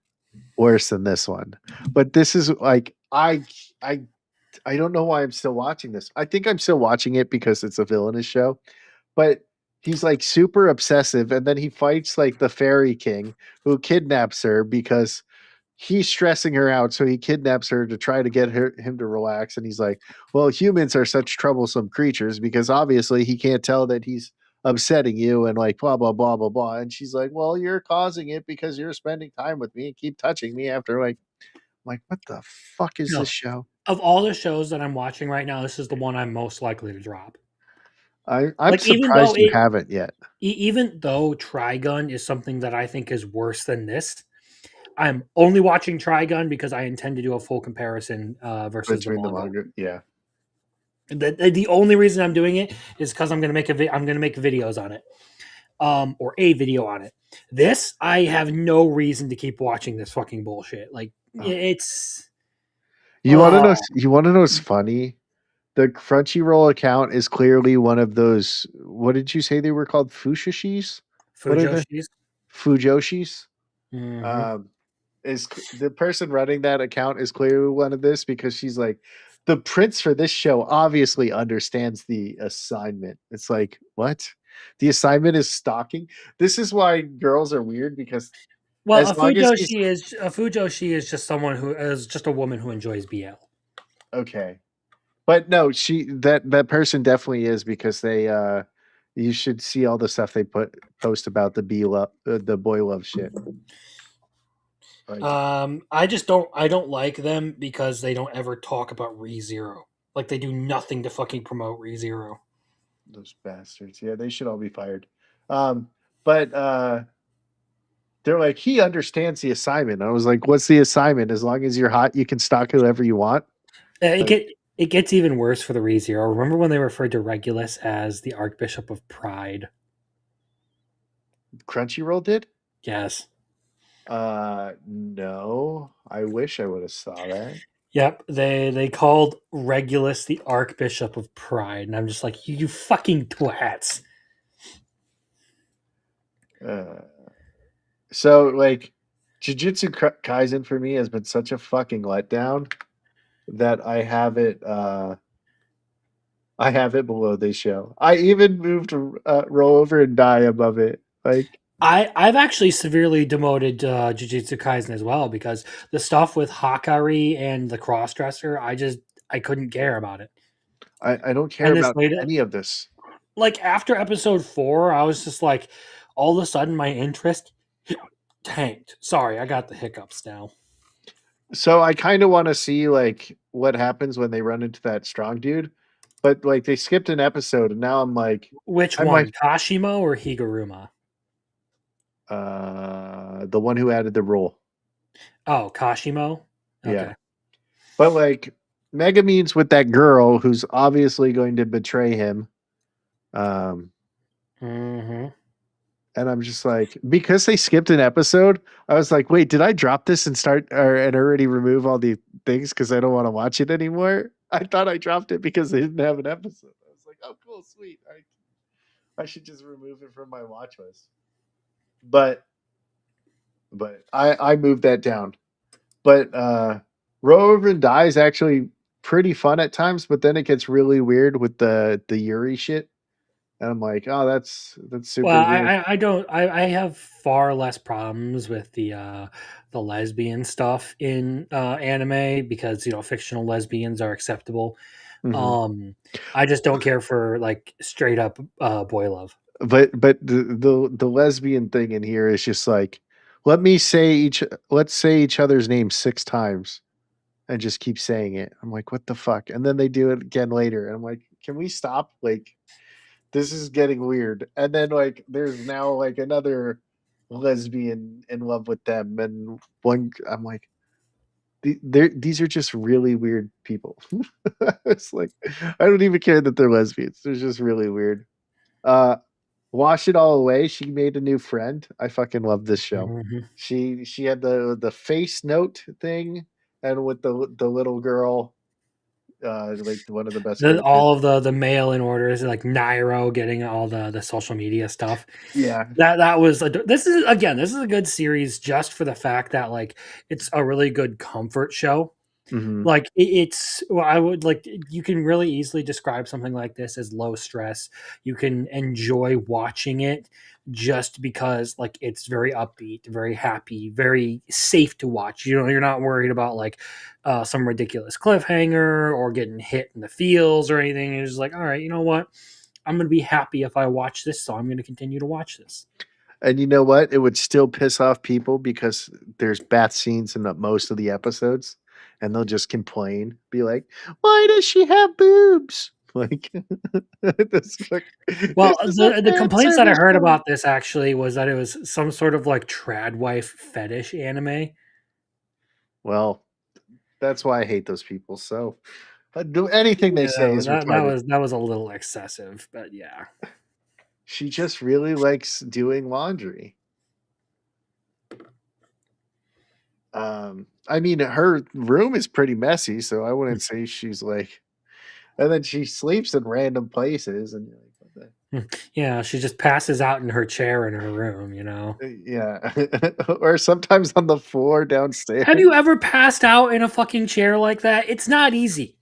worse than this one. But this is like I I don't know why I'm still watching this. I think I'm still watching it because it's a villainous show, but he's like super obsessive, and then he fights like the fairy king who kidnaps her because he's stressing her out. So he kidnaps her to try to get him to relax. And he's like, well, humans are such troublesome creatures because obviously he can't tell that he's upsetting you and like blah, blah, blah, blah, blah. And she's like, well, you're causing it because you're spending time with me and keep touching me after like, what the fuck is this
No,
show?
of all the shows that I'm watching right now, this is the one I'm most likely to drop.
I'm
Like even though
surprised you haven't yet.
even though Trigun is something that I think is worse than this, I'm only watching Trigun because I intend to do a full comparison versus the
Between the
manga.
manga. Yeah.
The only reason I'm doing it is because I'm gonna make videos on it, or a video on it. This I have no reason to keep watching this fucking bullshit. Like
Oh.
it's
You want to
uh
know? You want to know what's funny? The Crunchyroll account is clearly one of those. What did you say they were called? Fushishis? What are the
Fujoshis.
Fujoshis?
Hmm.
Um, the person running that account is clearly one of this because she's like, the prince for this show obviously understands the assignment. It's like, what? The assignment is stalking. This is why girls are weird because
Well,
as long as he's
a Fujoshi is just someone who is just a woman who enjoys BL.
okay. But no, that person definitely is because they you should see all the stuff they post about the boy love shit. Like
I don't like them because they don't ever talk about ReZero. Like they do nothing to fucking promote ReZero.
those bastards. Yeah, they should all be fired. Um but they're like he understands the assignment. I was like, what's the assignment? As long as you're hot, you can stalk whoever you want. Like
It gets even worse for the ReZero. Remember when they referred to Regulus as the Archbishop of Pride?
Crunchyroll did?
Yes.
No. I wish I would have saw that.
Yep. They called Regulus the Archbishop of Pride, and I'm just like, you fucking twats.
Uh so like Jujutsu Kaisen for me has been such a fucking letdown that I have it below this show. I even moved Roll Over and Die above it. Like,
I've actually severely demoted Jujutsu Kaisen as well because the stuff with Hakari and the crossdresser, I couldn't care about it.
I don't care
And this
about
later,
any of this.
like after episode 4, I was just like, all of a sudden my interest tanked. Sorry, I got the hiccups now.
So I kind of want to see like what happens when they run into that strong dude, but like they skipped an episode, and now
Which
I'm like,
one, Kashimo or Higuruma?
the one who added the rule.
Oh, Kashimo.
Yeah,
Okay.
but like Megumine's with that girl who's obviously going to betray him. Um,
Hmm.
and I'm just like, because they skipped an episode, I was like, wait, did I drop this and start or and already remove all the things because I don't want to watch it anymore? I thought I dropped it because they didn't have an episode. I was like, oh, cool, sweet. I should just remove it from my watch list. But I moved that down. But Row Over and Die is actually pretty fun at times, but then it gets really weird with the Yuri shit. And I'm like, oh, that's
Well,
super weird.
I don't I have far less problems with the lesbian stuff in anime because fictional lesbians are acceptable.
Mhm.
Um, I just don't care for like straight up boy love.
But the lesbian thing in here is just like, let me say each let's say each other's name 6 times and just keep saying it. I'm like, what the fuck? And then they do it again later. And I'm like, can we stop? Like, this is getting weird. And then like there's now like another lesbian in love with them. And one I'm like, these are just really weird people. It's like I don't even care that they're lesbians. They're just really weird. Uh Wash It All Away. She made a new friend. I fucking love this show.
Mhm.
She had the face note thing, and with the little girl, like one of the best characters.
All of the mail in orders, like Nairo getting all the social media stuff.
Yeah.
That was this is a good series just for the fact that like it's a really good comfort show.
Hmm.
Like it's well, I would like you can really easily describe something like this as low stress. You can enjoy watching it just because like it's very upbeat, very happy, very safe to watch. You're not worried about like some ridiculous cliffhanger or getting hit in the feels or anything. You're just like, all right, you know what? I'm gonna be happy if I watch this, so I'm gonna continue to watch this.
And you know what? It would still piss off people because there's bath scenes in most of the episodes, and they'll just complain, be like, "Why does she have boobs?" Like, this,
Well,
this is a
the
fan
complaints that I
service
heard
show.
about this actually was that it was some sort of like trad wife fetish anime.
Well, that's why I hate those people. So, do anything they
Yeah,
say is retarded.
that was a little excessive, but yeah.
She just really likes doing laundry. I mean, her room is pretty messy, so I wouldn't say she's like. And then she sleeps in random places, and you're like, what the?
Yeah, she just passes out in her chair in her room.
Yeah, or sometimes on the floor downstairs.
Have you ever passed out in a fucking chair like that? It's not easy.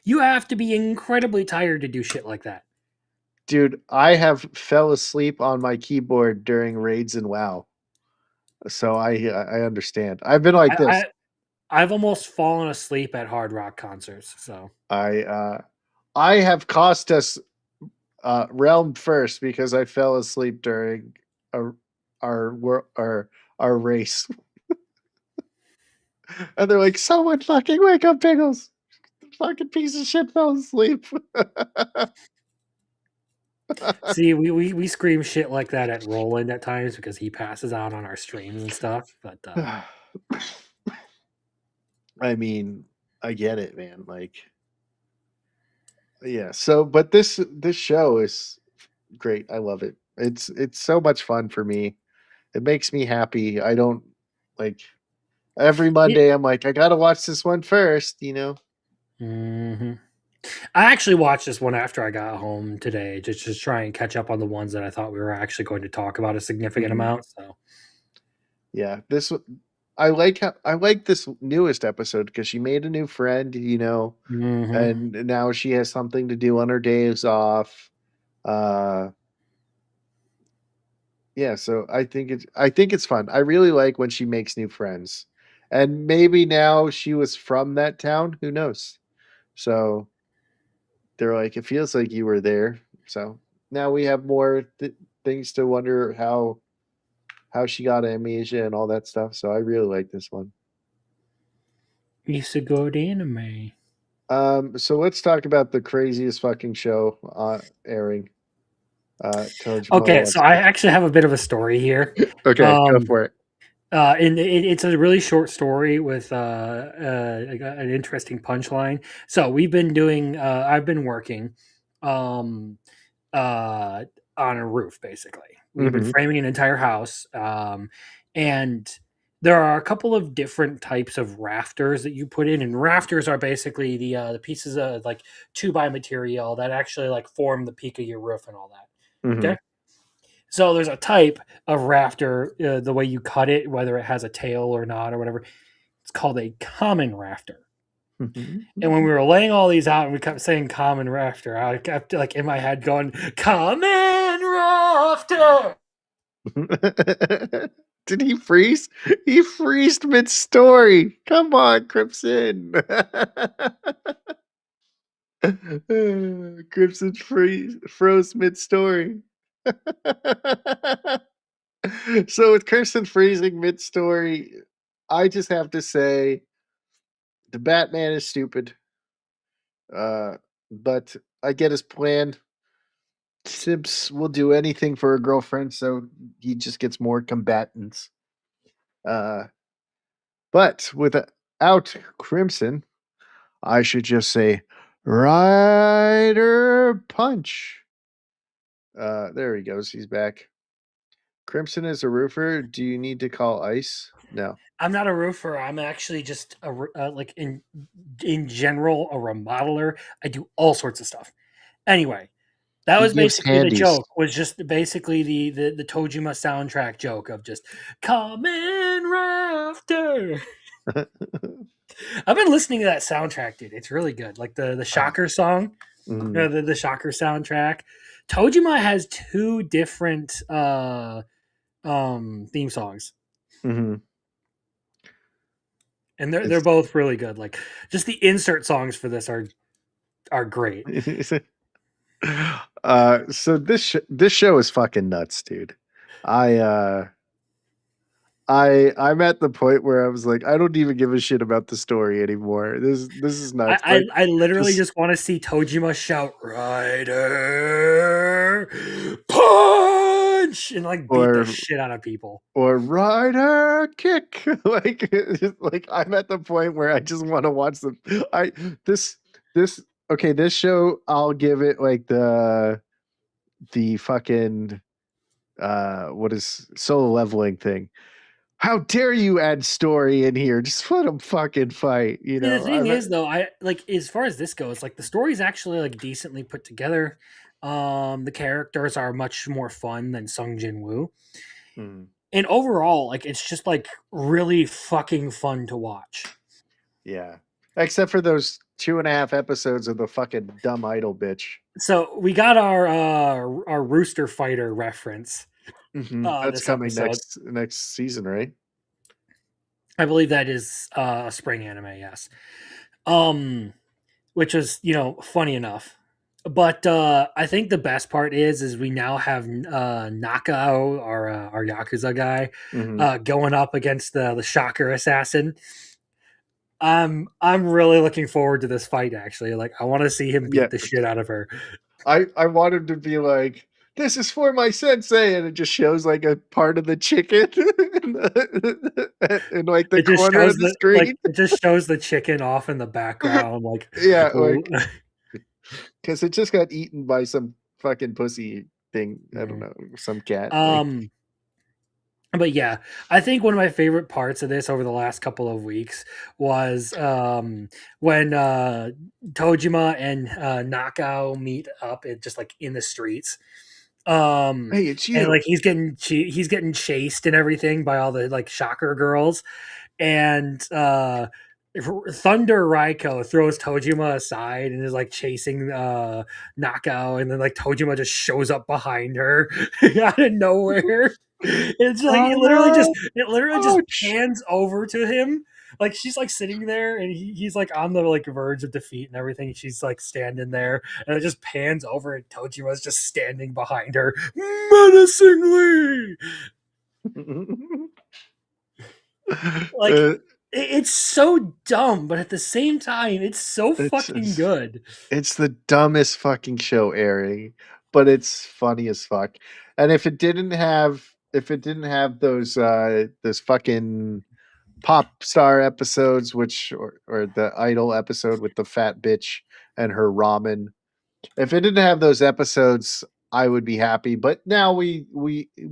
You have to be incredibly tired to do shit like that.
Dude, I have fell asleep on my keyboard during raids in WoW, so I understand. I've been like
I,
this.
I I've almost fallen asleep at hard rock concerts. So
I have cost us realm first because I fell asleep during our our race, and they're like, "Someone fucking wake up, Biggles! Fucking piece of shit fell asleep."
see, we scream shit like that at Roland at times because he passes out on our streams and stuff. But
I mean, I get it, man. Like, yeah. So, but this show is great. I love it. It's so much fun for me. It makes me happy. I don't like every
yeah.
Monday. I'm like, I gotta watch this one first. You know.
Mhm. I actually watched this one after I got home today, just to try and catch up on the ones that I thought we were actually going to talk about a significant
Mhm.
amount. So
Yeah. This. I like this newest episode because she made a new friend,
Hmm.
and now she has something to do on her days off. Uh, yeah, so I think it's fun. I really like when she makes new friends, and maybe now she was from that town. Who knows? So they're like, it feels like you were there. So now we have more things to wonder how she got amnesia and all that stuff. So I really like this one.
It's a good anime.
So let's talk about the craziest fucking show airing. Tojima
Okay, so
wants
I
to.
actually have a bit of a story here.
Okay, go
Um,
for it.
and it's a really short story with an interesting punchline. So we've been doing. I've been working um, uh, on a roof. Basically, we've been
Mm-hmm.
framing an entire house, and there are a couple of different types of rafters that you put in. And rafters are basically the pieces of like 2 by material that actually like form the peak of your roof and all that.
Mm-hmm.
Okay. So there's a type of rafter, the way you cut it, whether it has a tail or not or whatever. It's called a common rafter. And when we were laying all these out and we kept saying common rafter, I kept like in my head going, common rafter.
Did he freeze? He freezed mid story. Come on, Crimson. Crimson froze mid story. So with Crimson freezing mid story, I just have to say the Batman is stupid. Uh, but I get his plan. Sips will do anything for a girlfriend, so he just gets more combatants. Uh, but without Crimson, I should just say Rider Punch. There he goes. He's back. Crimson is a roofer. Do you need to call Ice? No.
I'm not a roofer. I'm actually just like in general a remodeler. I do all sorts of stuff. Anyway, that
He
was
gives
basically the
handies.
joke. Was just basically the Tojima soundtrack joke of just come in rafter. I've been listening to that soundtrack, dude. It's really good. Like the
Ah,
Shocker song,
mhm,
the Shocker soundtrack. Tojima has 2 different theme songs,
mhm.
and they're
It's
both really good. Like just the insert songs for this are great.
so this show is fucking nuts, dude. I uh I'm at the point where I was like, I don't even give a shit about the story anymore. This is nuts. Like
I literally
just
just want to see Tojima shout Rider punch and like beat the
or
shit out of people.
or rider kick. Like I'm at the point where I just want to watch them. I this this okay, this show I'll give it like the fucking what is solo leveling thing. How dare you add story in here? Just let them fucking fight,
See, the thing
I'm
is, though, I like as far as this goes, like the story's actually like decently put together. The characters are much more fun than Sung Jin Woo,
mm,
and overall, like it's just like really fucking fun to watch.
yeah. Except for those 2.5 episodes of the fucking dumb idol bitch.
So we got our Rooster Fighter reference
That's
this
coming
episode.
next season, right?
I believe that is a spring anime, yes. Um, which is funny enough. But I think the best part is we now have Nakao, our Yakuza guy,
Hmm.
going up against the Shocker assassin. I'm really looking forward to this fight. Actually, like I want to see him
Yeah,
beat the shit out of her.
I want him to be like, "This is for my sensei," and it just shows like a part of the chicken in like the
It just
corner
shows
of the
the like
screen.
it just shows the chicken off in the background, like
Yeah, like because it just got eaten by some fucking pussy thing. I don't
Mhm.
know, some cat thing.
um but yeah, I think one of my favorite parts of this over the last couple of weeks was when Tojima and Nakao meet up just like in the streets.
Hey, it's
And
you.
like he's getting chased and everything by all the like Shocker girls, and Thunder Raiko throws Tojima aside and is like chasing Nakao, and then like Tojima just shows up behind her out of nowhere. It's like
Oh no!
it literally just
Ouch!
pans over to him. Like she's like sitting there and he's like on the like verge of defeat and everything. She's like standing there and it just pans over and Tojima's just standing behind her menacingly. Like
Uh,
it's so dumb, but at the same time, it's so
it's
fucking good.
it's the dumbest fucking show airing, but it's funny as fuck. And if it didn't have those fucking pop star episodes, or the idol episode with the fat bitch and her ramen, if it didn't have those episodes, I would be happy. But now we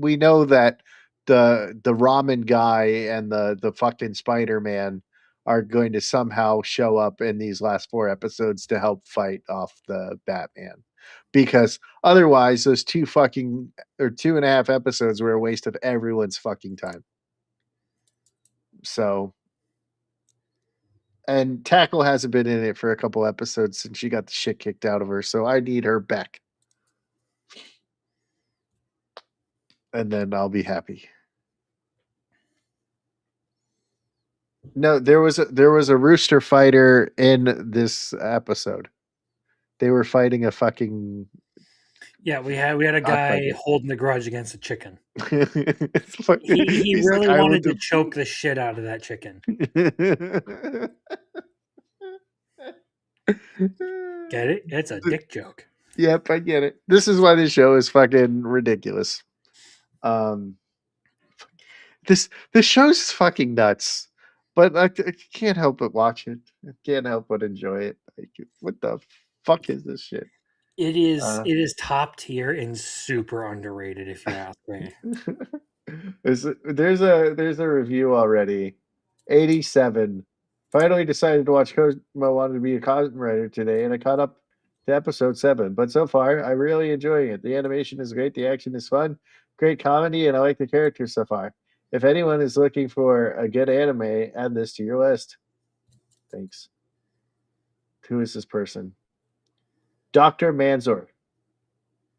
know that the ramen guy and the fucking Spider-Man are going to somehow show up in these last 4 episodes to help fight off the Batman. Because otherwise those 2.5 episodes were a waste of everyone's fucking time. So, and Tackle hasn't been in it for a couple episodes since she got the shit kicked out of her, so I need her back. And then I'll be happy. No, there was a rooster fighter in this episode. They were fighting a fucking
Yeah, we had a guy
cockfighter.
holding the grudge against a chicken. He
He's like,
really
I
wanted
want
to
to.
choke the shit out of that chicken. Get it? It's a dick joke.
Yep, I get it. This is why this show is fucking ridiculous. Um, this show's fucking nuts, but I can't help but watch it. I can't help but enjoy it. Like, what the fuck is this shit? Uh,
It is top tier and super underrated if you ask me.
there's a review already. 87. Finally decided to watch Cosmo wanted to be a content writer today, and I caught up to episode 7. But so far, I'm really enjoying it. The animation is great, the action is fun, great comedy, and I like the characters so far. If anyone is looking for a good anime, add this to your list. Thanks. Who is this person? Dr. Manzor.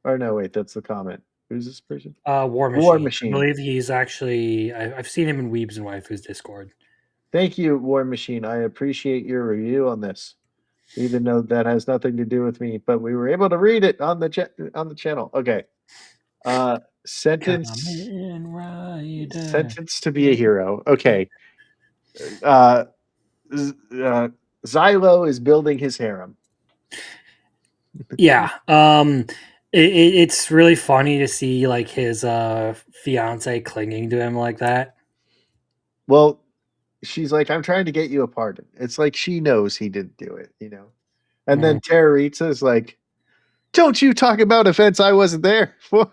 Or no, wait, that's the comment. Who's this person?
War
War
Machine. I
Machine.
believe he's actually. I've seen him in Weebs and Waifus Discord.
Thank you, War Machine. I appreciate your review on this, even though that has nothing to do with me. But we were able to read it on the channel. Okay. Sentence
Kamen Rider.
sentence to be a hero. Okay. Uh, Xylo is building his harem.
Yeah. It's really funny to see like his fiance clinging to him like that.
Well, she's like, I'm trying to get you a pardon. It's like she knows he didn't do it, you know. And then
Mhm.
Terraritza is like, don't you talk about events I wasn't there for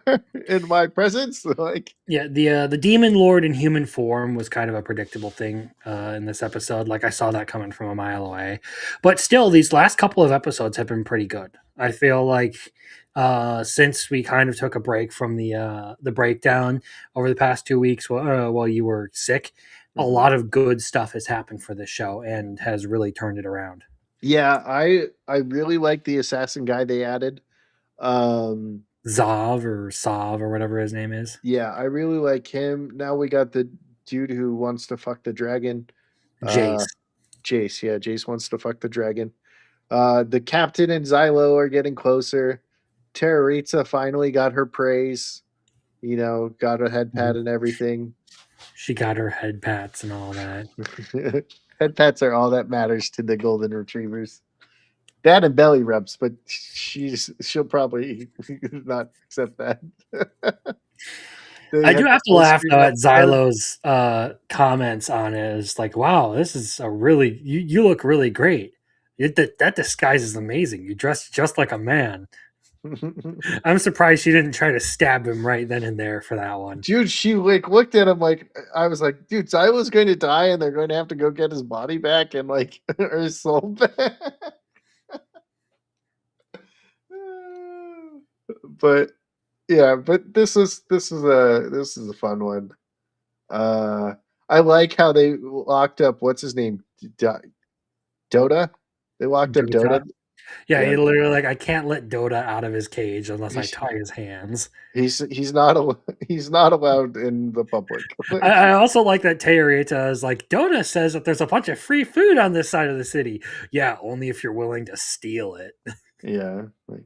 in my presence. Like,
Yeah, the demon lord in human form was kind of a predictable thing in this episode. Like I saw that coming from a mile away, but still, these last couple of episodes have been pretty good. I feel like since we kind of took a break from the breakdown over the past 2 weeks while you were sick, a
mhm.
lot of good stuff has happened for this show and has really turned it around.
Yeah, I really like the assassin guy they added. Um,
Zav or Sav or whatever his name is,
yeah, I really like him. Now we got the dude who wants to fuck the dragon. Uh,
Jace.
Jace, yeah, Jace wants to fuck the dragon. The captain and Xylo are getting closer. Terraritza finally got her praise. You know, got a head pat
Mhm.
and everything.
She got her head pats and all that.
Head pats are all that matters to the golden retrievers. That and belly rubs, but she'll probably not accept that. They
I do
have the
have to
full
laugh
screen
though at
episode.
Xylo's comments on it. It's like, wow, this is a really you look really great. That disguise is amazing. You dress just like a man. I'm surprised she didn't try to stab him right then and there for that one.
Dude, she like looked at him like I was like, dude, Xylo's going to die and they're going to have to go get his body back and like or his soul back. But yeah, but this is a fun one. Uh I like how they locked up what's his name, Dota. They locked up
Dota.
Dota.
Yeah,
Yeah,
he literally like I can't let Dota out of his cage unless I
he's
tie his hands.
he's not he's not allowed in the public. Like,
I also like that Teorita is like Dota says that there's a bunch of free food on this side of the city. Yeah, only if you're willing to steal it.
yeah, like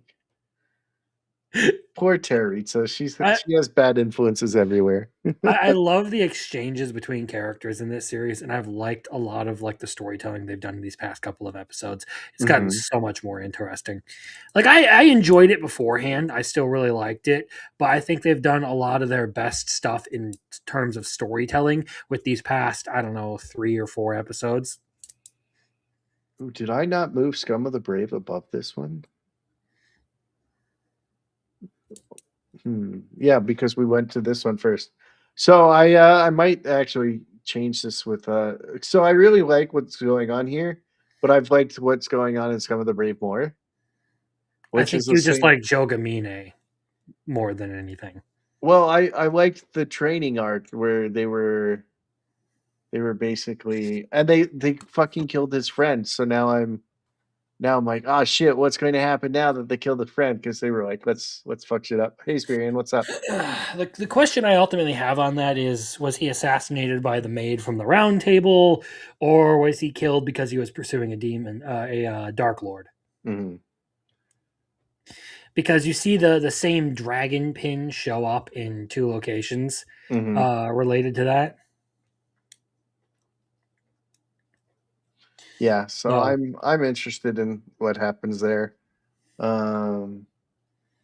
poor Terry. So
I,
she has bad influences everywhere.
I love the exchanges between characters in this series, and I've liked a lot of like the storytelling they've done in these past couple of episodes. It's gotten
Hmm.
so much more interesting. Like I enjoyed it beforehand. I still really liked it, but I think they've done a lot of their best stuff in terms of storytelling with these past, I don't know, 3 or 4 episodes.
Ooh, did I not move Scum of the Brave above this one? Yeah, because we went to this one first. So I might actually change this with so I really like what's going on here, but I've liked what's going on in Scum of the Brave more,
I
which
think
is the
you just
same.
like Jogamine more than anything.
Well, I liked the training arc where they were basically, and they fucking killed his friend. So now I'm like, oh shit, what's going to happen now that they killed a friend? Because they were like, let's fuck shit up. Hey, Spirian, what's up?
The question I ultimately have on that is was he assassinated by the maid from the round table, or was he killed because he was pursuing a demon, dark lord?
Hmm.
Because you see the same dragon pin show up in 2 locations
Hmm.
related to that.
Yeah, so
So
I'm interested in what happens there. Um,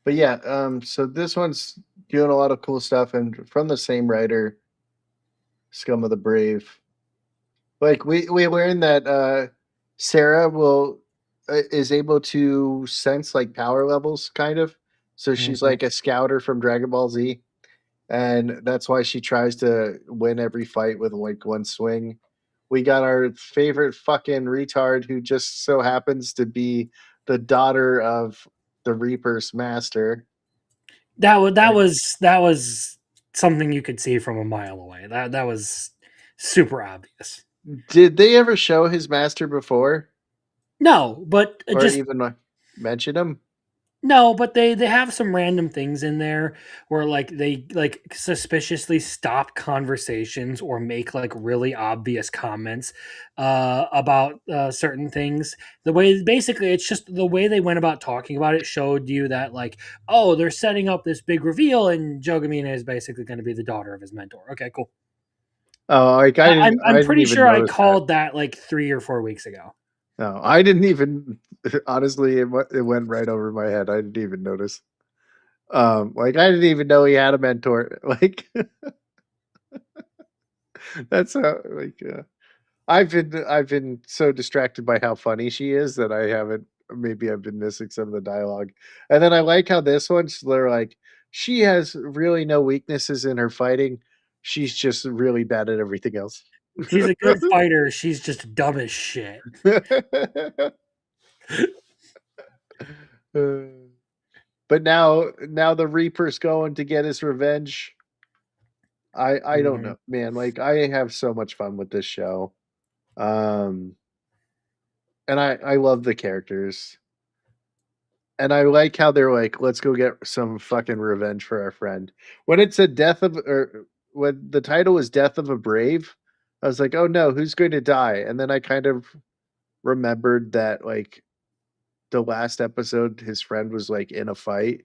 but yeah, so this one's doing a lot of cool stuff, and from the same writer, Scum of the Brave. Like we learned that Sarah will is able to sense like power levels, kind of. So she's
mhm.
like a scouter from Dragon Ball Z, and that's why she tries to win every fight with like one swing. We got our favorite fucking retard who just so happens to be the daughter of the Reaper's master.
That
Like,
was something you could see from a mile away. That was super obvious.
did they ever show his master before,
No, but
or
just
even mention him?
no, but they have some random things in there where like they like suspiciously stop conversations or make like really obvious comments about certain things. The way basically it's just the way they went about talking about it showed you that like oh they're setting up this big reveal and Jogamina is basically going to be the daughter of his mentor. Okay, cool.
Oh, like
I'm
I didn't
pretty
even
sure I
notice that.
called that like 3 or 4 weeks ago.
No, I didn't even. Honestly, it went right over my head. I didn't even notice. Like I didn't even know he had a mentor. Like that's how like I've been so distracted by how funny she is that I haven't. Maybe I've been missing some of the dialogue. And then I like how this one's they're like she has really no weaknesses in her fighting. She's just really bad at everything else.
She's a good fighter. She's just dumb as shit.
But now the Reaper's going to get his revenge. I don't
Mhm.
know, man. Like I have so much fun with this show. Um and I love the characters. And I like how they're like, let's go get some fucking revenge for our friend. When it said death of or when the title was Death of a Brave, I was like, oh no, who's going to die? And then I kind of remembered that like the last episode his friend was like in a fight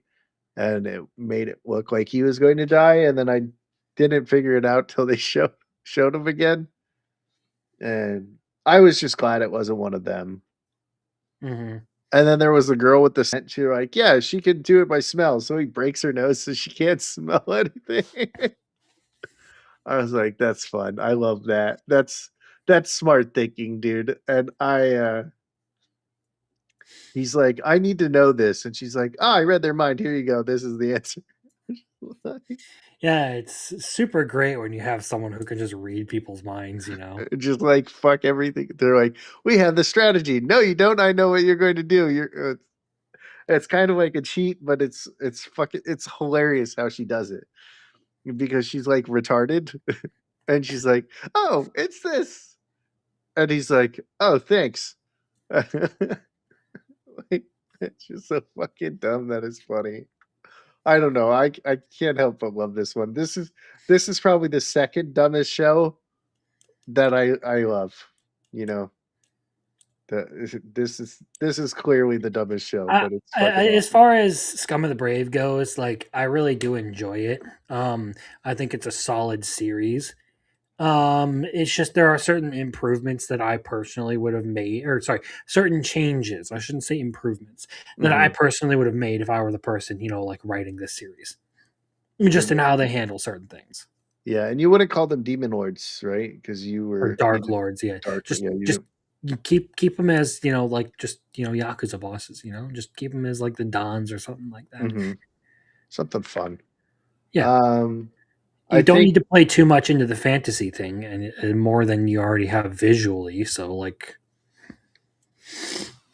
and it made it look like he was going to die, and then I didn't figure it out till they showed him again, and I was just glad it wasn't one of them.
Mhm.
And then there was the girl with the scent. She was like, "Yeah, she can do it by smell." So he breaks her nose so she can't smell anything. I was like, "That's fun. I love that. That's smart thinking, dude." And he's like, "I need to know this," and she's like, "Oh, I read their mind. Here you go. This is the answer."
Yeah, it's super great when you have someone who can just read people's minds, you know?
Just like fuck everything. They're like, we have the strategy. No, you don't. I know what you're going to do. It's kind of like a cheat, but it's fucking it's hilarious how she does it because she's like retarded. And she's like, "Oh, it's this," and he's like, "Oh, thanks." Like, it's just so fucking dumb that it's funny. I don't know. I can't help but love this one. This is probably the second dumbest show that I love. You know, this is clearly the dumbest show, but it's fucking
As
awesome.
far as Scum of the Brave goes, like I really do enjoy it. I think it's a solid series. It's just there are certain improvements that I personally would have made, or sorry, certain changes. I shouldn't say improvements that I
Hmm.
personally would have made if I were the person, like writing this series, just in how they handle certain things.
Yeah, and you wouldn't call them demon lords, right? Because
Or
you
Dark
did
Lords, yeah.
dark. Yeah, you
Just
didn't.
you keep them as like just Yakuza bosses. Just keep them as like the Dons or something like that.
Hmm. Something fun.
Yeah,
Um, I
you don't
think
need to play too much into the fantasy thing, and more than you already have visually. So like,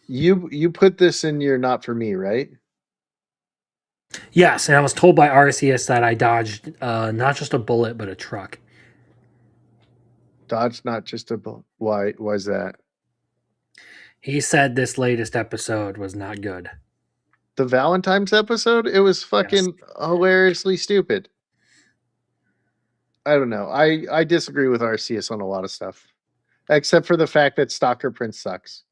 you put this in your not for me, right?
yes, and I was told by RCS that I dodged not just a bullet but a truck.
Dodge, not just a why? Why is that?
He said this latest episode was not good.
The Valentine's episode, it was
Yes.
fucking hilariously stupid. I don't know. I disagree with RCS on a lot of stuff, except for the fact that Stalker Prince sucks.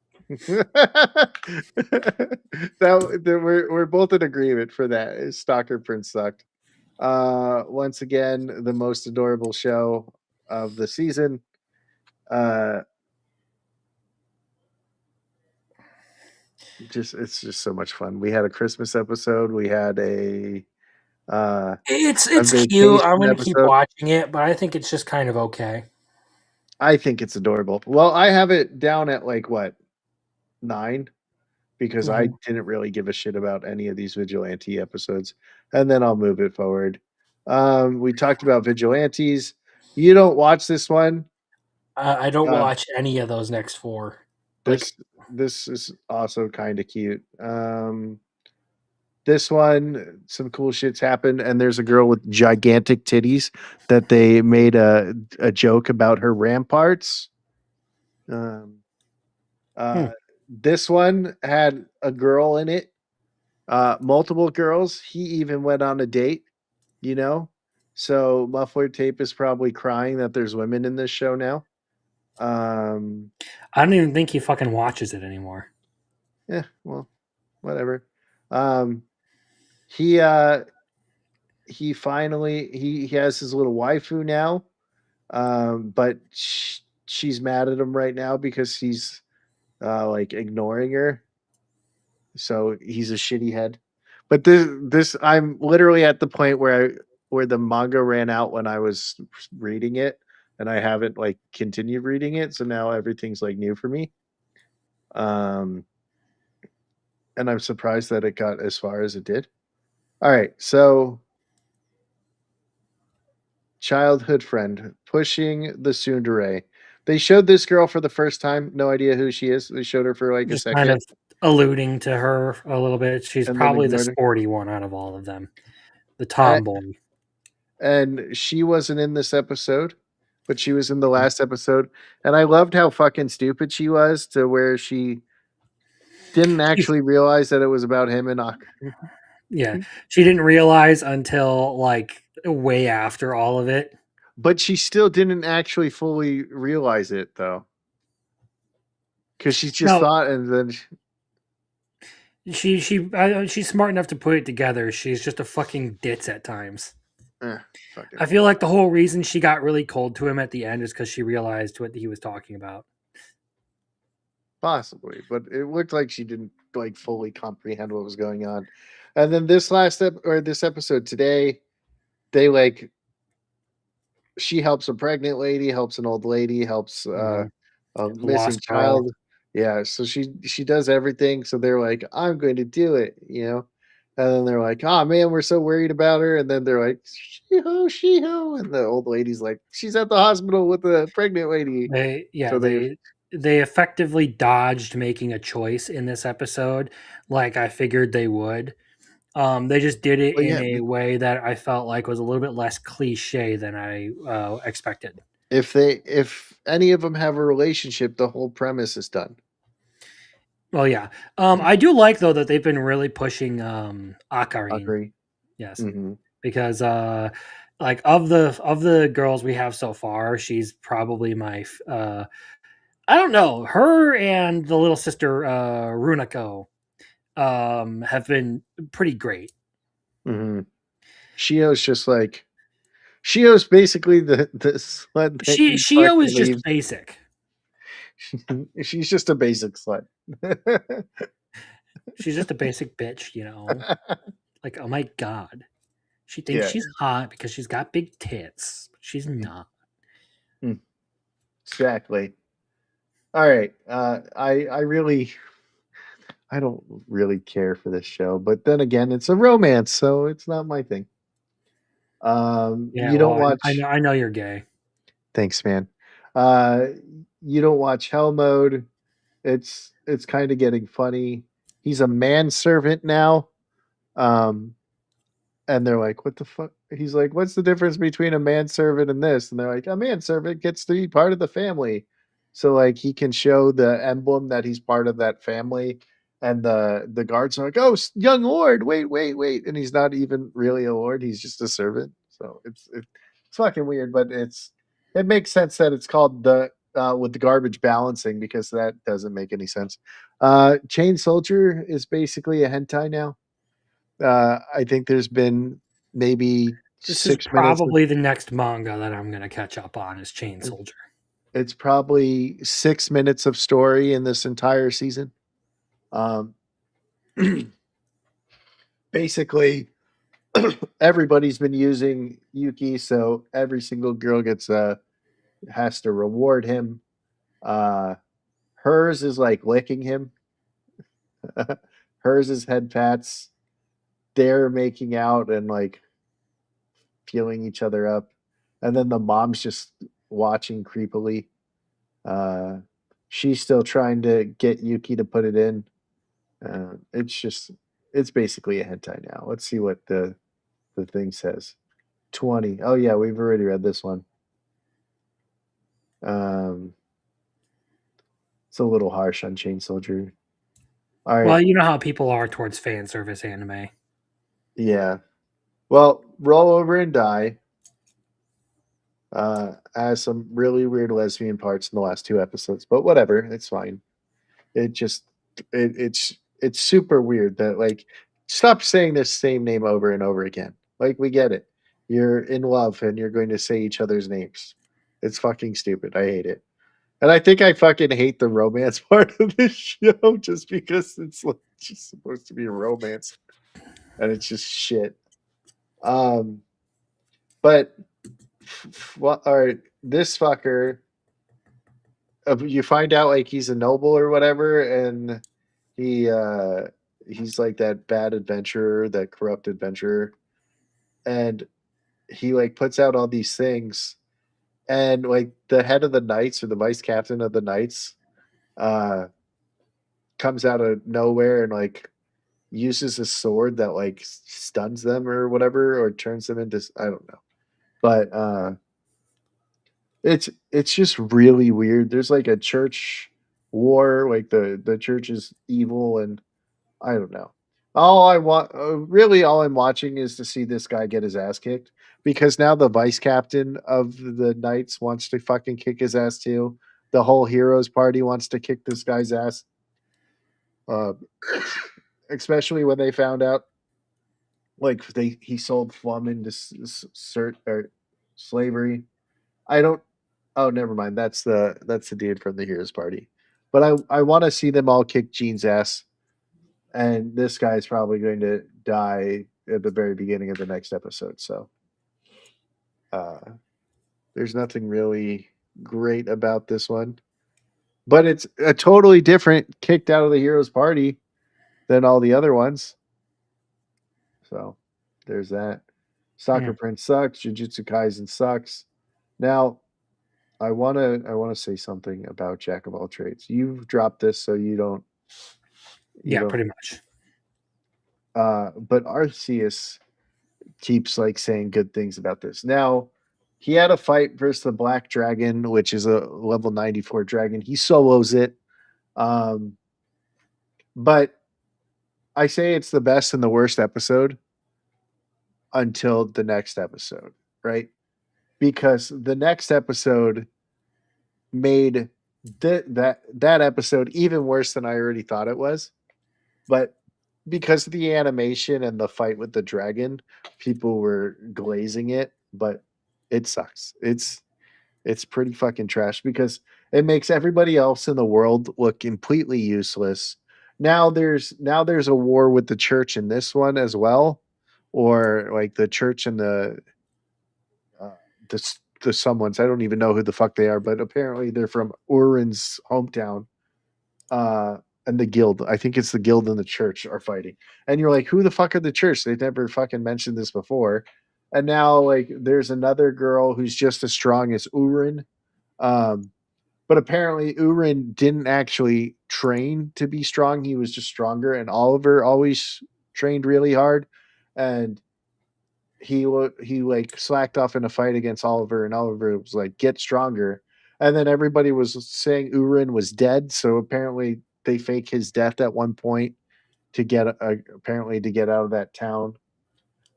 We're both in agreement for that. Stalker Prince sucked. Once again, the most adorable show of the season. Uh, it's just so much fun. We had a Christmas episode. We had a
It's cute. I'm
vacation
gonna keep
episode.
watching it, but I think it's just kind of okay.
I think it's adorable. Well, I have it down at like what 9 because I
Mhm.
didn't really give a shit about any of these vigilante episodes, and then I'll move it forward. We talked about vigilantes. You don't watch this one.
I don't
Uh,
watch any of those next four. Like,
this this is also kind of cute. This one, some cool shits happen, and there's a girl with gigantic titties that they made a joke about her ramparts. Um,
hmm.
uh, this one had a girl in it, multiple girls. He even went on a date, you know. So Muffler Tape is probably crying that there's women in this show now. Um,
I don't even think he fucking watches it anymore.
yeah, well, whatever. Um, he uh he finally he has his little waifu now. But she's mad at him right now because he's like ignoring her. So he's a shitty head. But this I'm literally at the point where the manga ran out when I was reading it, and I haven't like continued reading it, so now everything's like new for me. Um, and I'm surprised that it got as far as it did. All right, so childhood friend pushing the tsundere. They showed this girl for the first time. No idea who she is. They showed her for like a
Just kind
second
of alluding to her a little bit. She's
and then
probably the
ignored her.
sporty one out of all of them, the
A-
tomboy.
And she wasn't in this episode, but she was in the last episode. And I loved how fucking stupid she was to where she didn't
She,
actually realize that it was about him and
yeah, she didn't realize until like way after all of it.
but she still didn't actually fully realize it though. Because she just
No,
thought and then
she's smart enough to put it together. She's just a fucking ditz at times.
eh, fucking
I feel like the whole reason she got really cold to him at the end is because she realized what he was talking about.
possibly. But it looked like she didn't like fully comprehend what was going on. And then this episode today, they like she helps a pregnant lady, helps an old lady, helps
Mhm.
a missing
Lost girl.
child. Yeah, so she does everything. So they're like, I'm going to do it, you know. And then they're like, oh man, we're so worried about her. And then they're like, she ho. And the old lady's like, she's at the hospital with the pregnant lady.
They yeah,
So they
they effectively dodged making a choice in this episode, like I figured they would. They just did it
well
in
yeah,
a way that I felt like was a little bit less cliche than I expected.
if any of them have a relationship, the whole premise is done.
Well, yeah. I do like though that they've been really pushing Akarin.
Agree.
Yes,
Hmm.
because like of the girls we have so far, she's probably I don't know, her and the little sister Runako have been pretty great.
Hmm. Shio's just like Shio's basically the slut that you
Shio
fucking
is just
leave.
basic.
She's just a basic slut.
She's just a basic bitch, Like, oh my god. She thinks
Yeah,
she's hot because she's got big tits. She's not.
mm, exactly. All right. I don't really care for this show, but then again, it's a romance, so it's not my thing.
Yeah,
You
well,
don't
I
watch.
know I know you're gay.
Thanks, man. Uh, you don't watch Hell Mode. It's kind of getting funny. He's a manservant now. Um, and they're like, "What the fuck?" He's like, "What's the difference between a manservant and this?" And they're like, "A manservant gets to be part of the family, so like he can show the emblem that he's part of that family." And the guards are like, "Oh, young lord, wait, wait, wait!" And he's not even really a lord; he's just a servant. So it's fucking weird, but it makes sense that it's called the with the garbage balancing because that doesn't make any sense. Chain Soldier is basically a hentai now. I think there's been maybe
This is
6 minutes of
probably the next manga that I'm gonna catch up on is Chain Soldier.
it's probably 6 minutes of story in this entire season. Um, basically, everybody's been using Yuki, so every single girl gets has to reward him. Uh, hers is like licking him. Hers is head pats. They're making out and like feeling each other up, and then the mom's just watching creepily. Uh, she's still trying to get Yuki to put it in. It's just, it's basically a hentai now. Let's see what the thing says. 20. Oh yeah, we've already read this one. Um, it's a little harsh on Chain Soldier. All right,
Well, you know how people are towards fan service anime.
yeah. Well, Roll Over and Die has some really weird lesbian parts in the last two episodes, but whatever, it's fine. It just it's super weird that like stop saying this same name over and over again. Like we get it. You're in love and you're going to say each other's names. It's fucking stupid. I hate it. And I think I fucking hate the romance part of this show just because it's like just supposed to be a romance and it's just shit. Um but what all right, this fucker you find out like he's a noble or whatever and he he's like that bad adventurer, that corrupt adventurer, and he like puts out all these things, and like the head of the knights or the vice captain of the knights uh comes out of nowhere and like uses a sword that like stuns them or whatever or turns them into I don't know. But it's just really weird. There's like a church war, like the church is evil and I don't know. All I want, really, all I'm watching is to see this guy get his ass kicked because now the vice captain of the Knights wants to fucking kick his ass too. The whole heroes party wants to kick this guy's ass, uh, especially when they found out like he sold Flum into or slavery. I don't. Oh, never mind. That's the dude from the heroes party. But I want to see them all kick Gene's ass and this guy's probably going to die at the very beginning of the next episode. So uh, there's nothing really great about this one, but it's a totally different kicked out of the heroes party than all the other ones. So there's that. Soccer
Hmm.
Prince sucks. Jujutsu Kaisen sucks. Now I wanna say something about Jack of all trades. You've dropped this, so you
Yeah,
don't.
pretty much.
But Arceus keeps like saying good things about this. Now, he had a fight versus the Black Dragon, which is a level 94 dragon. He solos it. Um, but I say it's the best and the worst episode until the next episode, right? Because the next episode made that episode even worse than I already thought it was. But because of the animation and the fight with the dragon, people were glazing it, but it sucks. It's pretty fucking trash because it makes everybody else in the world look completely useless. Now there's a war with the church in this one as well, or like the church and uh, the someones. I don't even know who the fuck they are, but apparently they're from Urin's hometown. Uh, and the guild. I think it's the guild and the church are fighting. And you're like, who the fuck are the church? They've never fucking mentioned this before. And now like there's another girl who's just as strong as Urin. Um, but apparently Urin didn't actually train to be strong. He was just stronger. And Oliver always trained really hard. And he like slacked off in a fight against Oliver, and Oliver was like, "Get stronger." And then everybody was saying Urin was dead, so apparently they fake his death at one point to get apparently to get out of that town.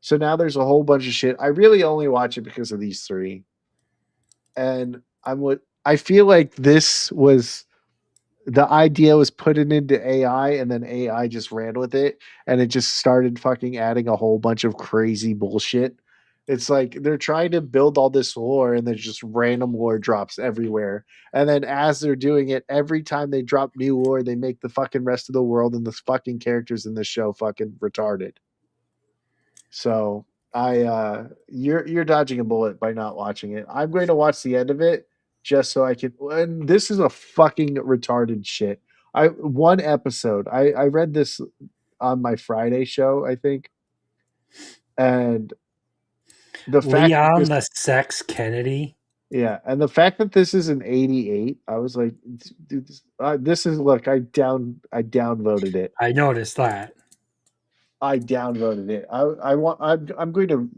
So now there's a whole bunch of shit. I really only watch it because of these three, and I feel like this was the idea was put it into AI and then AI just ran with it and it just started fucking adding a whole bunch of crazy bullshit. It's like they're trying to build all this lore and there's just random lore drops everywhere. And then as they're doing it, every time they drop new lore, they make the fucking rest of the world and the fucking characters in the show fucking retarded. So you're dodging a bullet by not watching it. I'm going to watch the end of it just so I can. And this is a fucking retarded shit. I one episode. I read this on my Friday show, I think, and the fact that
Leon
this
the Sex Kennedy.
yeah, and the fact that this is an 88, I was like, dude, this is look. I downvoted it.
I noticed that.
I downvoted it. I'm going to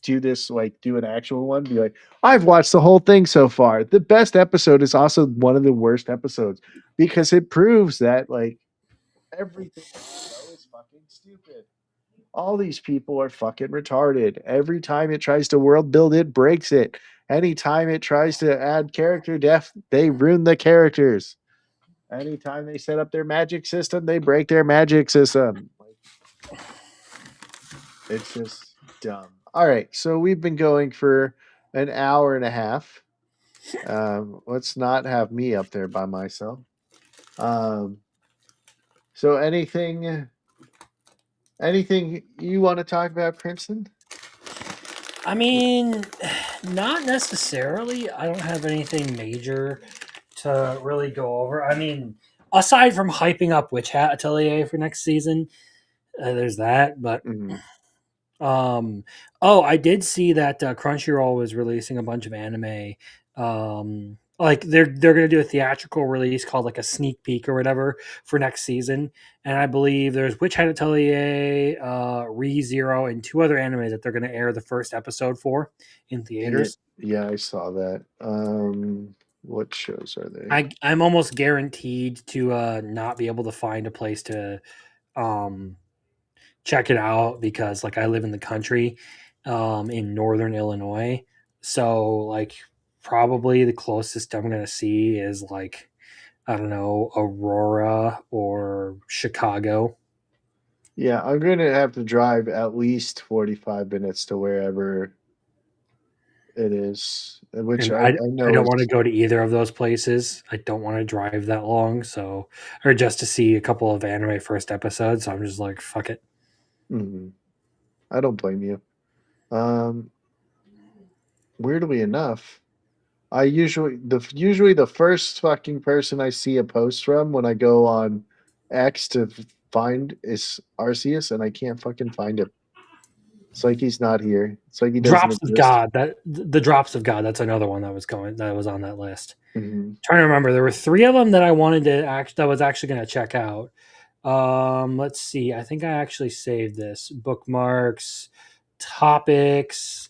do this like do an actual one. Be like, I've watched the whole thing so far. The best episode is also one of the worst episodes because it proves that like everything in the show is fucking stupid. All these people are fucking retarded. Every time it tries to world build, it breaks it. Anytime it tries to add character depth, they ruin the characters. Anytime they set up their magic system, they break their magic system. It's just dumb. All right, so we've been going for an hour and a half. Let's not have me up there by myself. Um, so anything you want to talk about, Crimson?
I mean, not necessarily. I don't have anything major to really go over. I mean, aside from hyping up Witch Hat Atelier for next season, there's that. But
Mhm.
oh, I did see that Crunchyroll was releasing a bunch of anime. Like they're gonna do a theatrical release called like a sneak peek or whatever for next season, and I believe there's Witch Hat Atelier, Re Zero, and two other anime that they're gonna air the first episode for in
Yeah,
theaters.
yeah, I saw that. What shows are they?
I'm almost guaranteed to not be able to find a place to um check it out because like I live in the country in northern Illinois. So like probably the closest I'm gonna see is like I don't know, Aurora or Chicago.
Yeah, I'm going to have to drive at least 45 minutes to wherever it is, which
And
I
I
know
don't want to
is.
go to either of those places. I don't want to drive that long, so or just to see a couple of anime first episodes. So I'm just like, fuck it.
Mhm. I don't blame you. Um, Weirdly enough, I usually the first fucking person I see a post from when I go on X to find is Arceus, and I can't fucking find him. It's like he's not here. It's like he doesn't
Drops of
exist.
God. That the Drops of God. That's another one that was on that list.
Mhm.
Trying to remember, there were three of them that I wanted to that was actually going to check out. Let's see. I think I actually saved this bookmarks, topics.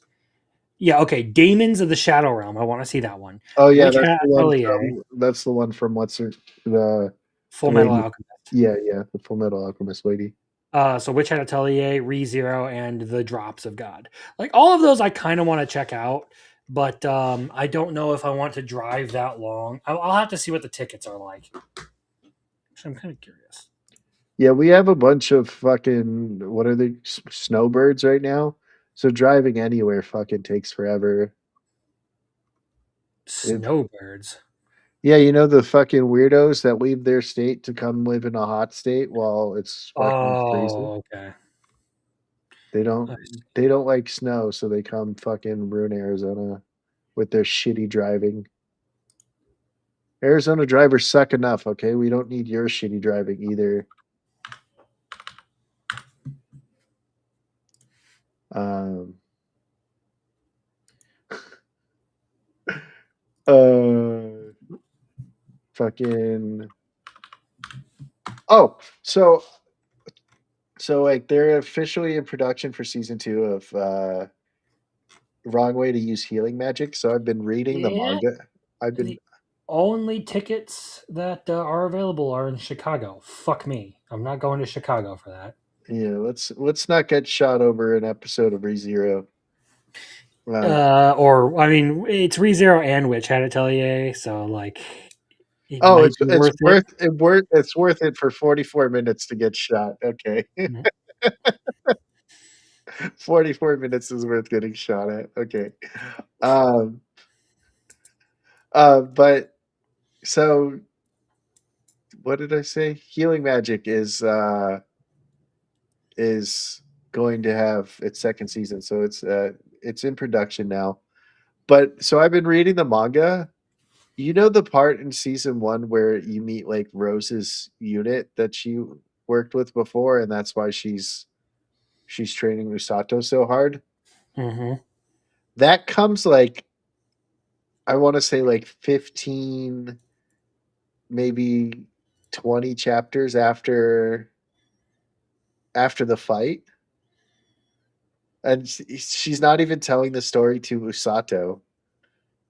Yeah, okay. Demons of the Shadow Realm. I want to see that one.
Oh yeah,
Witch Hat Atelier,
that's the one from the
Full Metal
lady.
Alchemist.
Yeah, the Full Metal Alchemist lady.
So Witch Hat Atelier, ReZero, and the Drops of God. Like all of those, I kind of want to check out, but I don't know if I want to drive that long. I'll have to see what the tickets are like. So I'm kind of curious.
Yeah, we have a bunch of fucking what are they snowbirds right now? So driving anywhere fucking takes forever. It,
Snowbirds.
yeah, you know the fucking weirdos that leave their state to come live in a hot state while it's fucking freezing.
Oh, okay.
They
I
don't
see.
they don't like snow, so they come fucking ruin Arizona with their shitty driving. Arizona drivers suck enough, okay? We don't need your shitty driving either. Um uh fucking oh, so like they're officially in production for season 2 of Wrong Way to Use Healing Magic. So I've been reading the
Yeah,
manga. I've been
the only tickets that are available are in Chicago. Fuck me. I'm not going to Chicago for that.
yeah, let's not get shot over an episode of ReZero.
Or I mean, it's ReZero and Witch Hat Atelier, so like it
Oh,
might be
it's
worth it.
it's worth it for 44 minutes to get shot. Okay.
Mhm.
44 minutes is worth getting shot at. Okay. Um but so what did I say? Healing Magic is going to have its second season. So it's in production now. But so I've been reading the manga. You know the part in season 1 where you meet like Rose's unit that she worked with before and that's why she's training Usato so hard.
Mhm.
That comes like I want to say like 15 maybe 20 chapters after the fight and she's not even telling the story to Usato.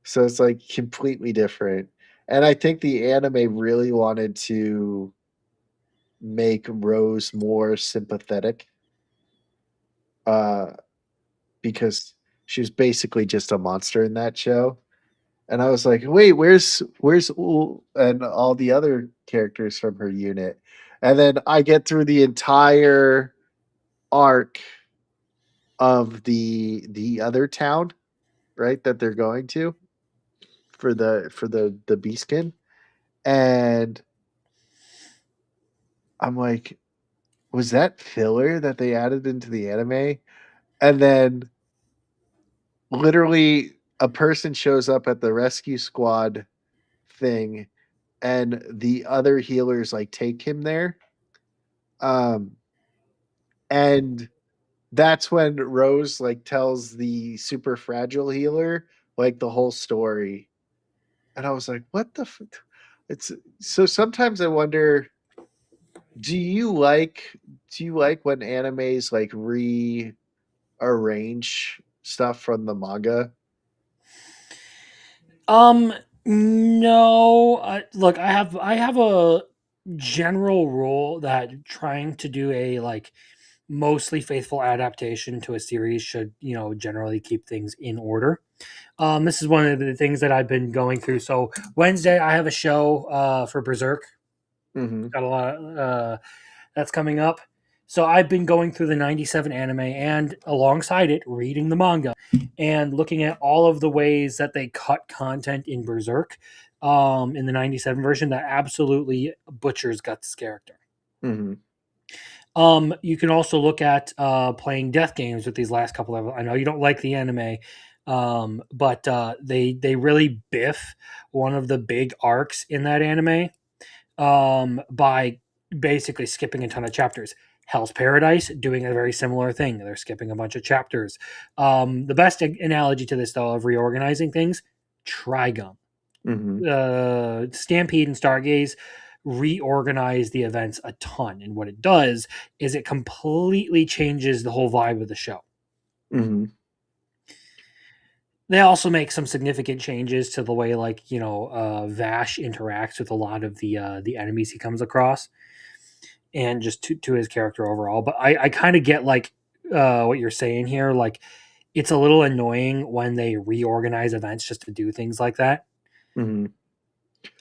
So it's like completely different. And I think the anime really wanted to make Rose more sympathetic uh because she was basically just a monster in that show. And I was like, "Wait, where's Ul and all the other characters from her unit?" And then I get through the entire arc of the other town, right, that they're going to for the Beastkin, and I'm like, "Was that filler that they added into the anime?" And then literally a person shows up at the rescue squad thing and the other healers like take him there. Um and that's when Rose like tells the super fragile healer like the whole story. And I was like, what the it's so sometimes I wonder do you like do you like when animes like rearrange stuff from the manga?
Um, no. Look, I have a general rule that trying to do a like mostly faithful adaptation to a series should generally keep things in order. This is one of the things that I've been going through. So Wednesday, I have a show for Berserk.
Mhm.
Got a lot that's coming up. So I've been going through the 97 anime and alongside it, reading the manga and looking at all of the ways that they cut content in Berserk in the 97 version that absolutely butchers Guts' character.
Mhm.
You can also look at playing death games with these last couple of. I know you don't like the anime, but they really biff one of the big arcs in that anime by basically skipping a ton of chapters. Hell's Paradise doing a very similar thing. They're skipping a bunch of chapters. The best analogy to this, though, of reorganizing things, Trigun.
Mhm.
Stampede and Stargaze reorganize the events a ton. And what it does is it completely changes the whole vibe of the show.
Mhm.
They also make some significant changes to the way, like, Vash interacts with a lot of the enemies he comes across, and just to his character overall. But I kind of get like what you're saying here. Like, it's a little annoying when they reorganize events just to do things like that.
Mhm.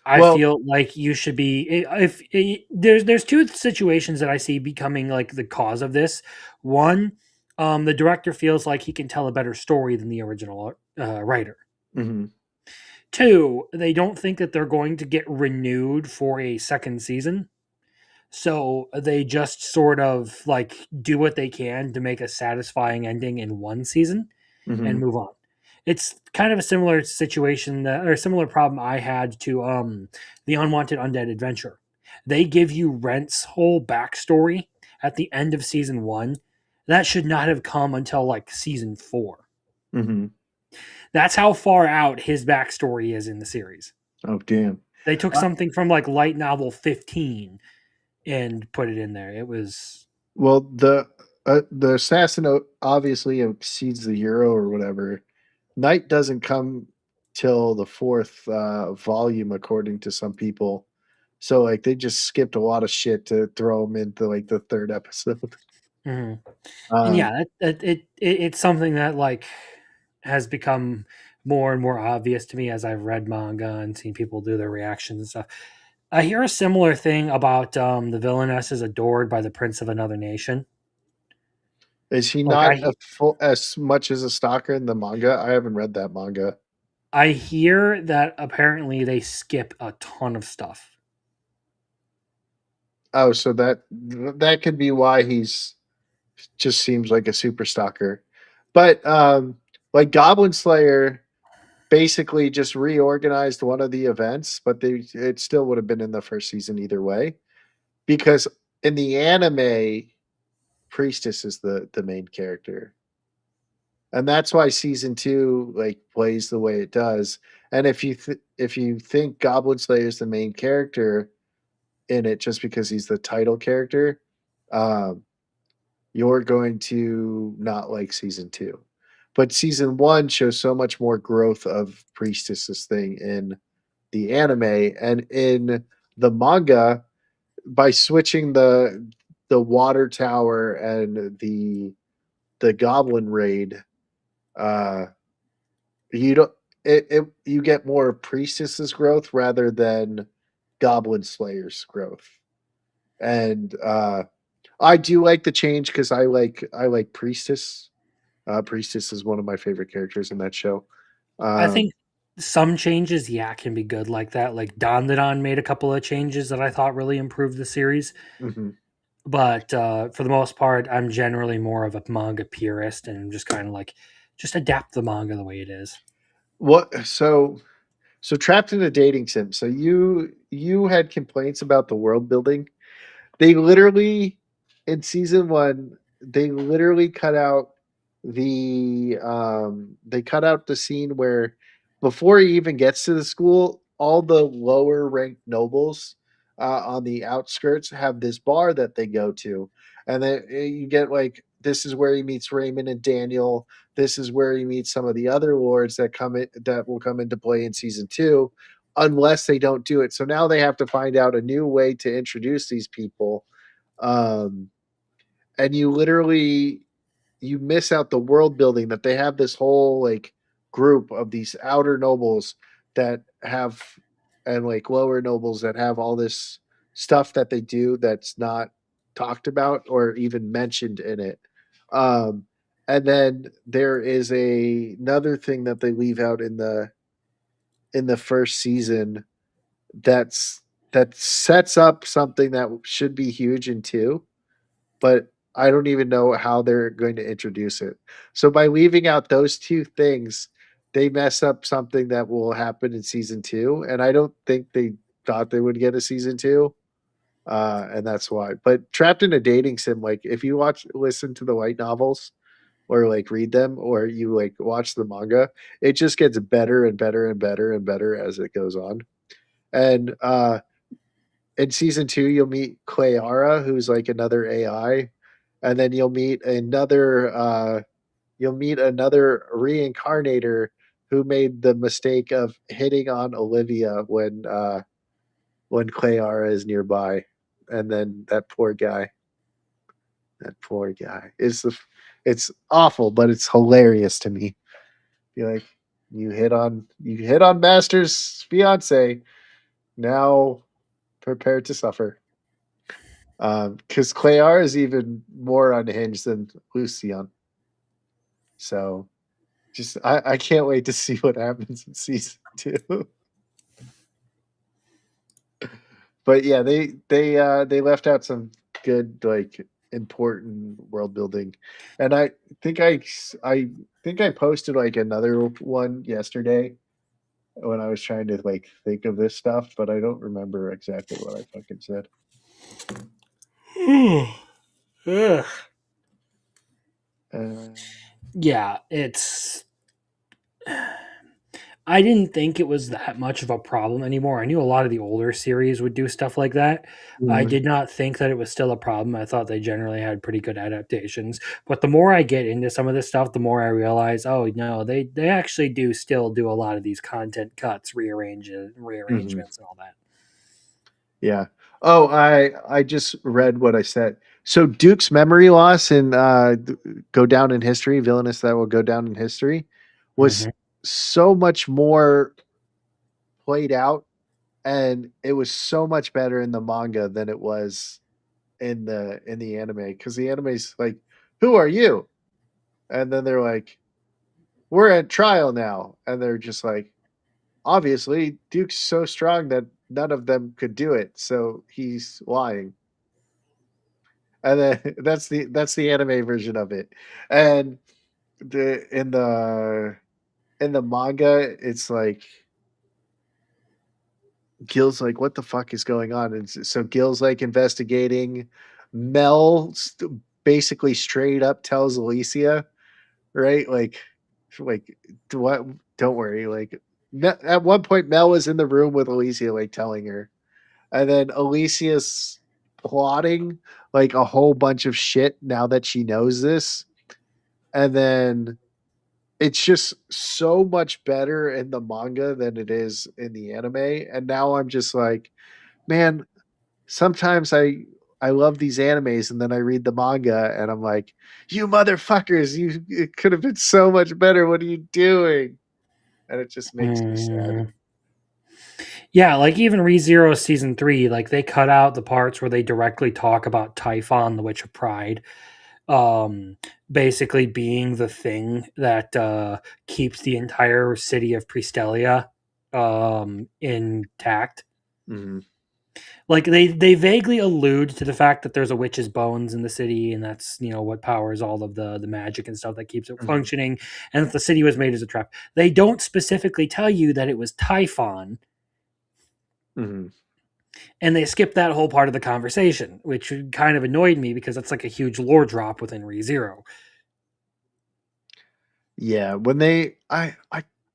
I
Well,
feel like you should be if there's two situations that I see becoming like the cause of this. One, the director feels like he can tell a better story than the original writer.
mhm,
Two, they don't think that they're going to get renewed for a second season. So they just sort of like do what they can to make a satisfying ending in one season and
mhm,
move on. It's kind of a similar situation or a similar problem I had to the Unwanted Undead Adventure. They give you Rent's whole backstory at the end of season one. That should not have come until like season four.
mhm.
That's how far out his backstory is in the series.
Oh, damn.
They took
Uh,
something from like light novel 15 and put it in there. It was
well, the assassin obviously exceeds the hero or whatever. Knight doesn't come till the fourth volume, according to some people. So like they just skipped a lot of shit to throw him into like the third episode.
mhm. And
Um,
yeah, it's something that like has become more and more obvious to me as I've read manga and seen people do their reactions and stuff. I hear a similar thing about the villainess is adored by the prince of another nation.
is he
Like
not a full as much as a stalker in the manga? I haven't read that manga.
I hear that apparently they skip a ton of stuff.
Oh, so that could be why he's just seems like a super stalker. But like Goblin Slayer basically just reorganized one of the events, but they it still would have been in the first season either way. Because in the anime, Priestess is the main character. And that's why season 2 like plays the way it does. And if you think Goblin Slayer is the main character in it just because he's the title character, um, you're going to not like season 2. But season 1 shows so much more growth of Priestess's thing in the anime, and in the manga, by switching the water tower and the goblin raid, uh you don't you get more Priestess's growth rather than Goblin Slayer's growth. And I do like the change because I like Priestess. Priestess is one of my favorite characters in that show.
I
Um,
think some changes, yeah, can be good like that. Like Don made a couple of changes that I thought really improved the series.
mhm.
But for the most part, I'm generally more of a manga purist and just kind of like just adapt the manga the way it is.
What so trapped in a dating sim. So you had complaints about the world building. They literally in season 1, they literally cut out they cut out the scene where before he even gets to the school, all the lower ranked nobles on the outskirts have this bar that they go to. And then you get like this is where he meets Raymond and Daniel. This is where he meets some of the other lords that that will come into play in season 2 unless they don't do it. So now they have to find out a new way to introduce these people. Um, and you literally you miss out the world building that they have this whole like group of these outer nobles that have and like lower nobles that have all this stuff that they do that's not talked about or even mentioned in it. Um, and then there is another thing that they leave out in the first season that sets up something that should be huge in 2, but I don't even know how they're going to introduce it. So by leaving out those 2 things, they mess up something that will happen in season 2, and I don't think they thought they would get a season 2, and that's why. But Trapped in a Dating Sim, like, if you listen to the light novels or, like, read them or you, like, watch the manga, it just gets better and better and better and better as it goes on. And, in season 2, you'll meet Clayara, who's, like, another AI, and then you'll meet another reincarnator who made the mistake of hitting on Olivia when Clayara is nearby, and then that poor guy is it's awful, but it's hilarious to me. Be like, you hit on Master's fiance, now prepare to suffer. Because Clayar is even more unhinged than Lucian. So just I can't wait to see what happens in season 2. But yeah, they left out some good, like, important world building, and think I think I posted like another one yesterday when I was trying to like think of this stuff, but I don't remember exactly what I fucking said.
Ugh.
Uh,
Yeah, it's. I didn't think it was that much of a problem anymore. I knew a lot of the older series would do stuff like that. I
mhm,
did not think that it was still a problem. I thought they generally had pretty good adaptations. But the more I get into some of this stuff, the more I realize, oh no, they actually do still do a lot of these content cuts,
mhm.
rearrangements, and all that.
Yeah. Oh, I just read what I said. So Duke's memory loss in Go Down in History, Villainous That Will Go Down in History, was
Hmm.
so much more played out, and it was so much better in the manga than it was in the anime, because the anime's like, who are you? And then they're like, we're at trial now, and they're just like, obviously Duke's so strong that none of them could do it, so he's lying. And then that's the anime version of it. And the in the manga, it's like Gil's like, what the fuck is going on? And so Gil's like investigating. Mel basically straight up tells Alicia, right? Like, what? Don't worry. Like, at one point, Mel was in the room with Alicia, like telling her, and then Alicia's plotting like a whole bunch of shit now that she knows this, and then it's just so much better in the manga than it is in the anime. And now I'm just like, man, sometimes I love these animes, and then I read the manga and I'm like, you motherfuckers, it could have been so much better. What are you doing? And it just makes me sad.
Hmm. Yeah, like even ReZero season 3, like they cut out the parts where they directly talk about Typhon, the Witch of Pride, um, basically being the thing that keeps the entire city of Pristelia intact.
Hmm.
Like they vaguely allude to the fact that there's a witch's bones in the city, and that's what powers all of the magic and stuff that keeps it
Hmm.
functioning, and that the city was made as a trap. They don't specifically tell you that it was Typhon,
Hmm.
and they skip that whole part of the conversation, which kind of annoyed me because that's like a huge lore drop within ReZero.
Yeah, when I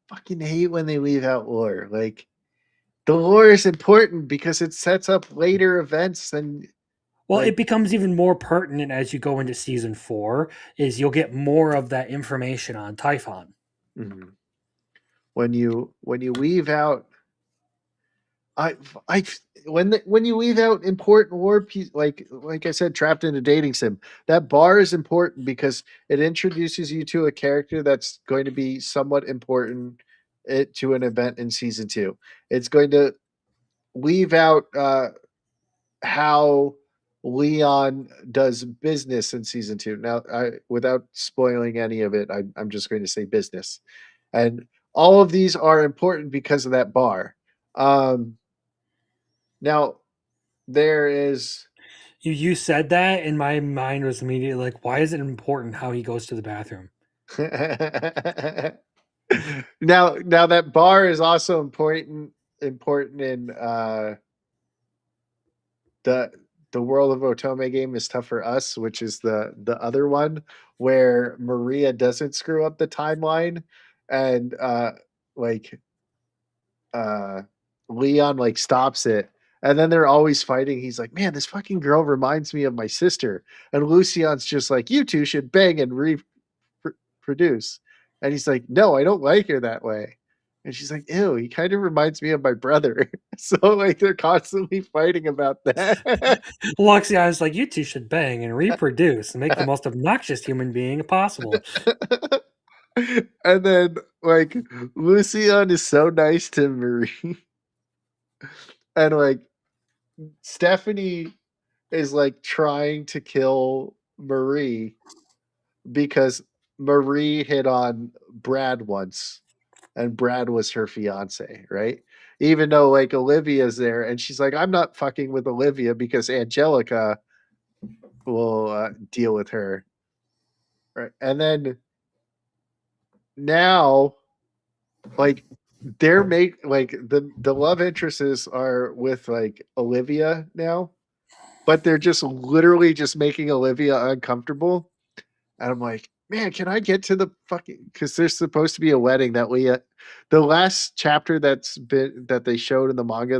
fucking hate when they leave out lore. Like, the lore is important because it sets up later events and
Well, it
like.
becomes even more pertinent as you go into season 4, is you'll get more of that information on Typhon.
Mhm. When you leave out I I when you leave out important war piece, like I said, trapped in a dating sim, that bar is important because it introduces you to a character that's going to be somewhat important to an event in season 2. It's going to leave out how Leon does business in season 2. Now, without spoiling any of it, I'm just going to say business, and all of these are important because of that bar. Now, there is.
You said that, and my mind was immediately like, why is it important how he goes to the bathroom?
Now that bar is also important in the the World of Otome game is tough for us, which is the other one where Maria doesn't screw up the timeline, and like uh Leon like stops it, and then they're always fighting. He's like, man, this fucking girl reminds me of my sister, and Lucian's just like, you two should bang and reproduce. And he's like, no, I don't like her that way. And she's like, ew, he kind of reminds me of my brother. So like they're constantly fighting about that.
Luxian's like, you two should bang and reproduce and make the most obnoxious human being possible.
And then like Lucian is so nice to Marie. And like Stephanie is like trying to kill Marie because Marie hit on Brad once and Brad was her fiance, right? Even though like Olivia's there and she's like, I'm not fucking with Olivia because Angelica will deal with her. Right. And then now, like, they're like the love interests are with like Olivia now, but they're just literally just making Olivia uncomfortable. And I'm like, man, can I get to the fucking? Because there's supposed to be a wedding that we, the last chapter that they showed in the manga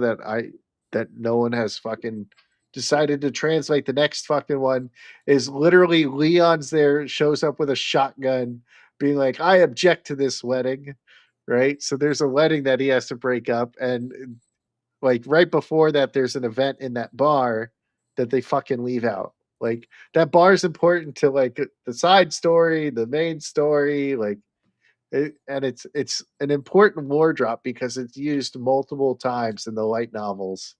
that no one has fucking decided to translate. The next fucking one is literally Leon's there, shows up with a shotgun, being like, I object to this wedding, right? So there's a wedding that he has to break up, and like right before that, there's an event in that bar that they fucking leave out. Like that bar is important to like the side story, the main story, like and it's an important lore drop because it's used multiple times in the light novels.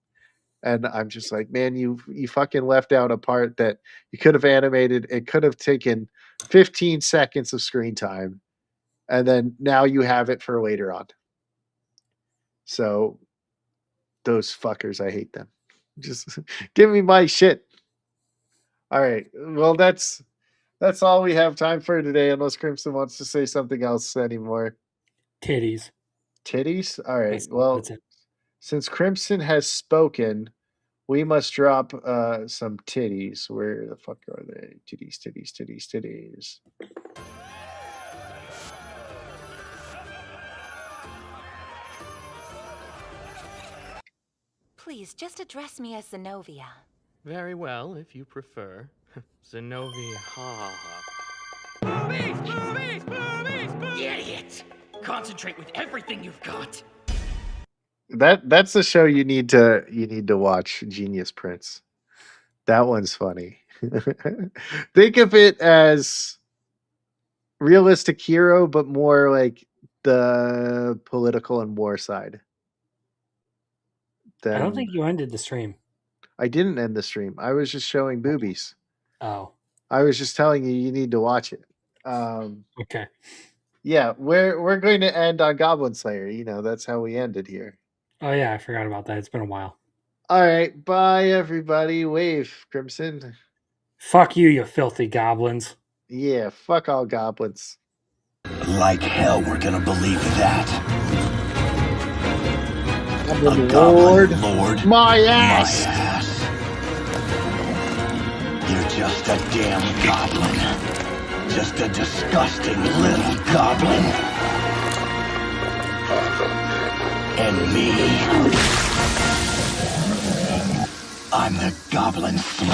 And I'm just like, man, you fucking left out a part that you could have animated. It could have taken 15 seconds of screen time, and then now you have it for later on. So those fuckers, I hate them. Just give me my shit. All right. Well, that's all we have time for today, unless Crimson wants to say something else anymore.
Titties.
Titties? All right. Well,
That's it.
since Crimson has spoken, we must drop some titties. Where the fuck are they? Titties, titties, titties, titties.
Please, just address me as Zenobia.
Very well, if you prefer. Zenobia, ha ha.
Idiot! Concentrate with everything you've got.
That's the show you need to watch. Genius Prince. That one's funny. Think of it as realistic hero, but more like the political and war side.
I don't
Then
think you ended the stream.
I didn't end the stream. I was just showing boobies.
Oh,
I was just telling you need to watch it.
okay.
Yeah, we're going to end on Goblin Slayer. You know, that's how we ended here.
Oh yeah, I forgot about that. It's been a while.
All right, bye everybody. Wave, Crimson.
Fuck you, you filthy goblins.
Yeah, fuck all goblins.
Like hell, we're gonna believe that.
Goblin
Goblin
Lord.
Lord.
My
My
ass.
ass. You're just a damn goblin. Just a disgusting little goblin. And me, I'm the Goblin Slayer.